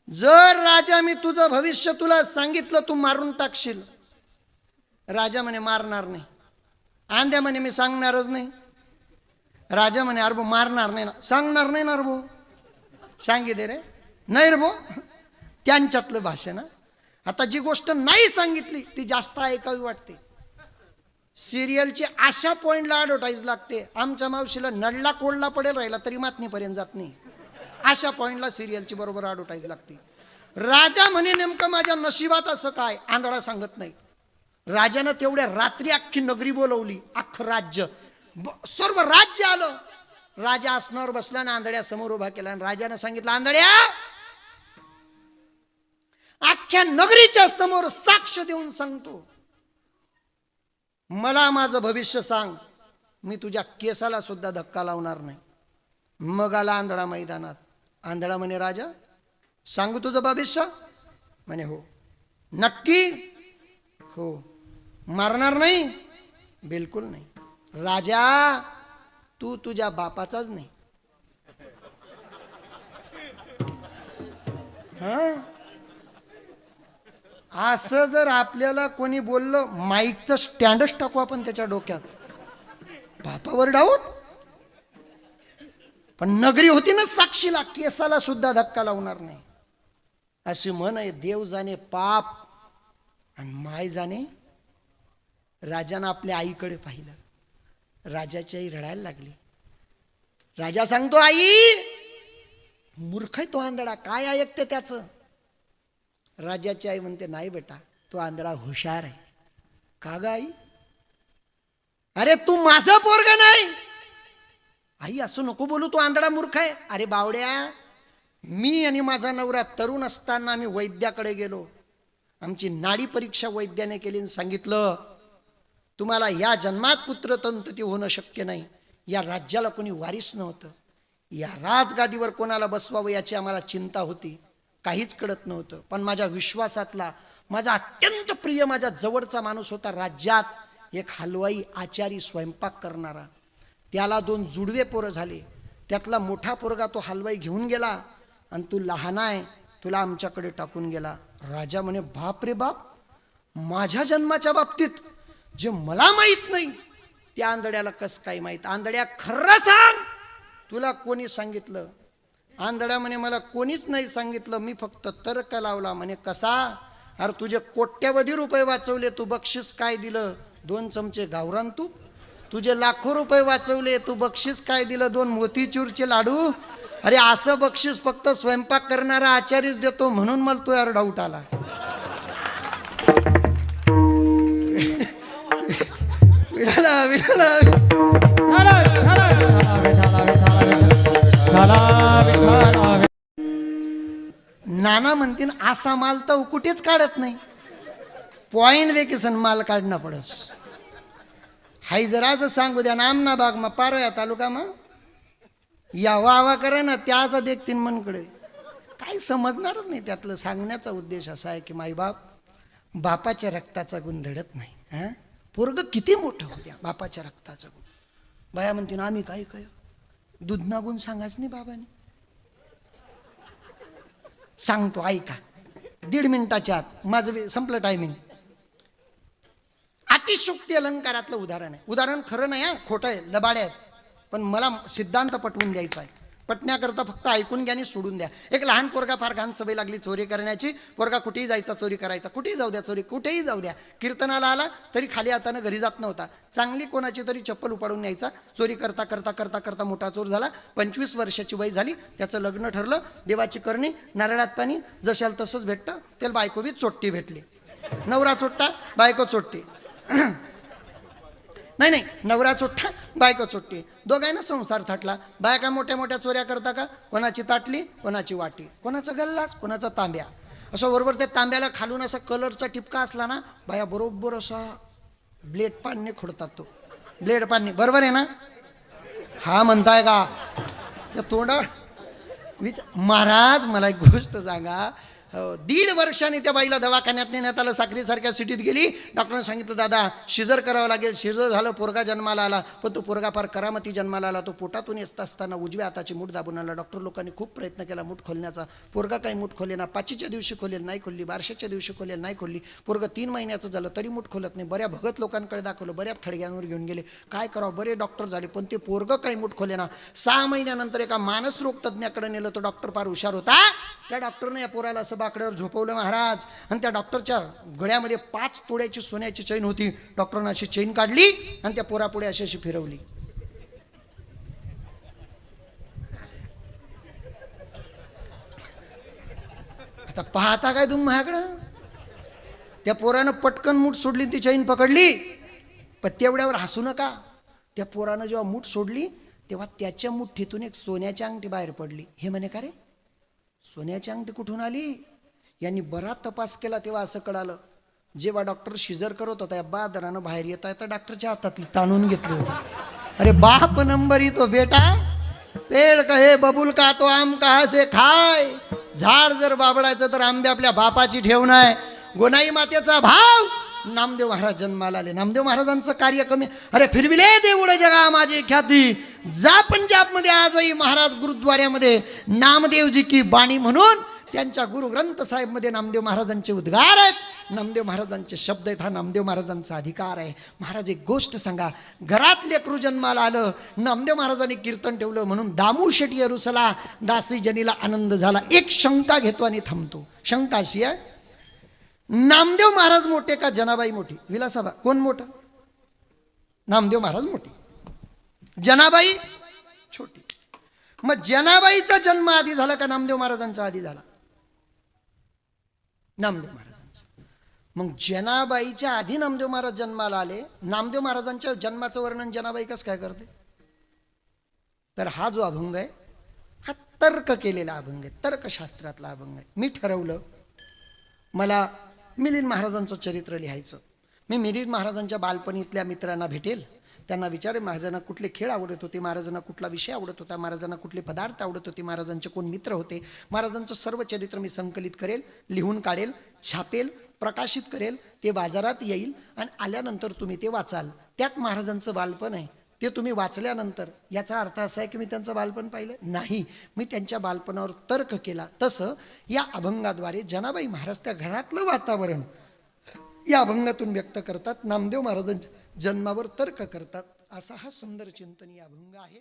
Speaker 1: जर राजा मी तुझं भविष्य तुला सांगितलं तू मारून टाकशील. राजा म्हणे, मारणार नाही. आंध्या म्हणे, मी सांगणारच नाही. राजा म्हणे, अरे भो, मारणार नाही ना? सांगणार नाही ना रे भो. सांगितले रे, नाही रे भो. त्यांच्यातलं भाषण. आता जी गोष्ट नाही सांगितली ती जास्त ऐकावी वाटते. सिरियलची अशा पॉइंटला ॲडव्हर्टाईज लागते. आमच्या मावशीला नडला कोडला पडेल राहिला तरी मातनीपर्यंत जात नाही. अशा पॉइंटला सिरियलची बरोबर ॲडव्हर्टाईज लागते. राजा म्हणे, नेमकं माझ्या नशिबात असं काय? आंधळा सांगत नाही. राजानं तेवढ्या रात्री अख्खी नगरी बोलवली, अख्खं राज्य, सर्व राज्य आलं. राजा आसनावर बसला ना आंधळ्या समोर उभा केला. आणि राजानं सांगितलं, आंधळ्या, अख्ख्या नगरीच्या समोर साक्ष देऊन सांगतो, मला माझं भविष्य सांग, मी तुझ्या केसाला सुद्धा धक्का लावणार नाही. मग आला आंधळा मैदानात. आंधळा म्हणे, राजा, सांगू तुझं भविष्य? म्हणे, हो. नक्की? हो. मारणार नाही? बिलकुल नाही. राजा, तू तुझ्या बापाचाच नाही. असं जर आपल्याला कोणी बोललं, माईकचं स्टँडच टाकू आपण त्याच्या डोक्यात. बापावर डाऊट? पण नगरी होती ना साक्षीला, केसाला सुद्धा धक्का लावणार नाही. अशी म्हण आहे. देव जाणे पाप आणि माय जाणे. राजानं आपल्या आईकडे पाहिलं. राजाची आई रडायला लागली. राजा सांगतो, आई, मूर्ख आहे तो आंधळा, काय ऐकते त्याचं? राजाची आई म्हणते, नाही बेटा, तो आंधळा हुशार आहे. का ग आई? अरे तू माझं पोरग नाही. आई असं नको बोलू, तू आंधळा मूर्ख आहे. अरे बावड्या, मी आणि माझा नवरा तरुण असताना आम्ही वैद्याकडे गेलो. आमची नाडी परीक्षा वैद्याने केली आणि सांगितलं, तुम्हाला या जन्मात पुत्रसंतती होणं शक्य नाही. या राज्याला कोणी वारीस नव्हतं. या राजगादीवर कोणाला बसवावं याची आम्हाला चिंता होती. काहीच कळत नव्हतं. पण माझ्या विश्वासातला, माझा अत्यंत प्रिय, माझ्या जवळचा माणूस होता राज्यात. एक हलवाई, आचारी, स्वयंपाक करणारा. त्याला 2 जुडवे पोरं झाले. त्यातला मोठा पोरगा तो हलवाई घेऊन गेला आणि तू लहान आहे, तुला आमच्याकडे टाकून गेला. राजा म्हणे, बाप रे बाप, माझ्या जन्माच्या बाबतीत जे मला माहित नाही त्या आंधळ्याला कस काय माहित? आंधळ्या, खरं सांग, तुला कोणी सांगितलं? आंधळ्या म्हणे, मला कोणीच नाही सांगितलं, मी फक्त तर्क लावला. म्हणे, कसा? अरे तुझे कोट्यावधी रुपये वाचवले, तू बक्षीस काय दिलं? 2 चमचे गावरान तूप. तुझे लाखो रुपये वाचवले, तू बक्षीस काय दिलं? 2 मोतीचूरचे लाडू. अरे असं बक्षीस फक्त स्वयंपाक करणारा आचारीच देतो, म्हणून मला तो यार डाऊट आला. विठाला विठाला नाना म्हणतीन असा माल तर कुठेच काढत नाही. पॉइंट दे किसन माल काढणं पडस. हाय जरा असं सांगू द्या नामना बाग मा पारोया तालुका मा या वावा करे ना त्याचा देखतीन मनकडे काही समजणारच नाही. त्यातलं सांगण्याचा उद्देश असा आहे की माईबाप बापाच्या रक्ताचा गुण धडत नाही. हा पोरग किती मोठं होऊ द्या बापाच्या रक्ताचा गुण. बाया म्हणते ना आम्ही काय काय दुधना गुण सांगायच नाही बाबाने. सांगतो ऐका 1.5 मिनिटाच्या आत माझं संपलं टायमिंग. अतिशोक्ती अलंकारातलं उदाहरण आहे. उदाहरण खरं नाही हा खोटं आहे लबाडे आहेत पण मला सिद्धांत पटवून द्यायचा आहे. पटण्याकरता फक्त ऐकून घ्या आणि सोडून द्या. एक लहान पोरगा फार घाण सवय लागली चोरी करण्याची. पोरगा कुठेही जायचा चोरी करायचा. कुठेही जाऊ द्या चोरी कुठेही जाऊ द्या. कीर्तनाला आला तरी खाली हातानं घरी जात नव्हता. चांगली कोणाची तरी चप्पल उपाडून न्यायचा. चोरी करता करता करता करता मोठा चोर झाला. 25 वर्षाची वय झाली. त्याचं लग्न ठरलं. देवाची करणी नारळात पाणी जशाल तसंच भेटतं. त्याला बायको बी चोट्टी भेटली. नवरा चोट्टा बायको चोट्टी. नाही नाही नवरा चोट्टा बायको चोट्टी. दोघांना संसार थाटला. बायका मोठ्या मोठ्या चोऱ्या करता का कोणाची ताटली कोणाची वाटी कोणाचा गल्लास कोणाचा तांब्या. असं बरोबर त्या तांब्याला खालून असा कलरचा टिपका असला ना बाया बरोबर असा ब्लेड पानने खोडतात. तो ब्लेड पानने बरोबर आहे ना. हा म्हणताय का त्या तोंडावर महाराज मला एक गोष्ट सांगा. 1.5 वर्षांनी त्या बाईला दवाखान्यात नेण्यात आलं. साखरीसारख्या सिटीत गेली. डॉक्टरने सांगितलं दादा शिजर करावं लागेल. शिजर झालं पोरगा जन्माला आला. पण तो पोरगा फार करामती जन्माला आला. तो पोटातून येत असताना उजव्या हाताची मूठ दाबून आला. डॉक्टर लोकांनी खूप प्रयत्न केला मूठ खोलण्याचा. पोरगा काही मूठ खोले ना. 5च्या दिवशी खोलेल नाही खोलली. 12च्या दिवशी खोलेल नाही खोलली. पोरगा 3 महिन्याचं झालं तरी मूठ खोलत नाही. बऱ्या भगत लोकांकडे दाखवलं. बऱ्याच थडग्यांवर घेऊन गेले. काय करावं बरे डॉक्टर झाले पण ते पोरग काही मूठ खोले ना. 6 महिन्यानंतर एका मानसरोग तज्ञाकडे नेलं. तो डॉक्टर फार हुशार होता. त्या डॉक्टरने या पोराला असं बाकड्यावर झोपवलं महाराज. आणि त्या डॉक्टरच्या गळ्यामध्ये 5 तोळ्याची सोन्याची चैन होती. डॉक्टरने अशी चैन काढली आणि त्या पोरापुढे अशी अशी फिरवली. आता पाहता काय तुम्ही माझ्याकडं. त्या पोरानं पटकन मूठ सोडली ती चैन पकडली. पण तेवढ्यावर हसू नका. त्या पोरानं जेव्हा मूठ सोडली तेव्हा त्याच्या मुठीतून एक सोन्याची अंगठी बाहेर पडली. हे म्हणे का रे सोन्याची अंगठी कुठून आली. यांनी बरा तपास केला तेव्हा असं कळालं. जेव्हा डॉक्टर शिजर करत होता या बादरानं बाहेर येता येता डॉक्टरच्या हातातली ताणून घेतली होती. अरे बाप नंबरी तो बेटा पेड़ कहे बबुल का तो आम कहा से खाय. झाड जर बाबडायचं तर आंबे आपल्या बापाची ठेवणं आहे. गोनाई मातेचा भाव नामदेव महाराज जन्माला आले. नामदेव महाराजांचं कार्य कमी. अरे फिरविले देऊळ जगा माझी ख्याती. जा पंजाब मध्ये आजही महाराज गुरुद्वाऱ्यामध्ये नामदेवजी की बाणी म्हणून त्यांच्या गुरु ग्रंथ साहेब मध्ये नामदेव महाराजांचे उद्गार आहेत. नामदेव महाराजांचे शब्द आहेत. हा नामदेव महाराजांचा अधिकार आहे. महाराज एक गोष्ट सांगा. घरात लेकरू जन्माला आलं. नामदेव महाराजांनी कीर्तन ठेवलं म्हणून दामू शेटी अरुसला दासी जनीला आनंद झाला. एक शंका घेतो आणि थांबतो. शंका अशी आहे नामदेव महाराज मोठे का जनाबाई मोठी. विलासाबा कोण मोठं. नामदेव महाराज मोठी जनाबाई छोटी. मग जनाबाईचा जन्म आधी झाला का नामदेव महाराजांचा आधी झाला. नामदेव महाराजांचा. मग जनाबाईच्या आधी नामदेव महाराज जन्माला आले. नामदेव महाराजांच्या जन्माचं वर्णन जनाबाई कसं काय करते. तर हा जो अभंग आहे हा तर्क केलेला अभंग आहे. तर्कशास्त्रातला अभंग आहे. मी ठरवलं मला मिलिंद महाराजांचं चरित्र लिहायचं. मी मिलिंद महाराजांच्या बालपणीतल्या मित्रांना भेटेल. त्यांना विचारेल महाराजांना कुठले खेळ आवडत होते. महाराजांना कुठला विषय आवडत होता. महाराजांना कुठले पदार्थ आवडत होते. महाराजांचे कोण मित्र होते. महाराजांचं सर्व चरित्र मी संकलित करेल. लिहून काढेल. छापेल. प्रकाशित करेल. ते बाजारात येईल आणि आल्यानंतर तुम्ही ते वाचाल. त्यात महाराजांचं बालपण आहे. ते तुम्ही वाचल्यानंतर याचा अर्थ असा आहे की मी त्यांचं बालपण पाहिलं नाही. मी त्यांच्या बालपणावर तर्क केला. तसं या अभंगाद्वारे जनाबाई महाराज त्या घरातलं वातावरण या अभंगातून व्यक्त करतात. नामदेव महाराजांच्या जन्मावर तर्क करतात. असा हा सुंदर चिंतनीय अभंग आहे.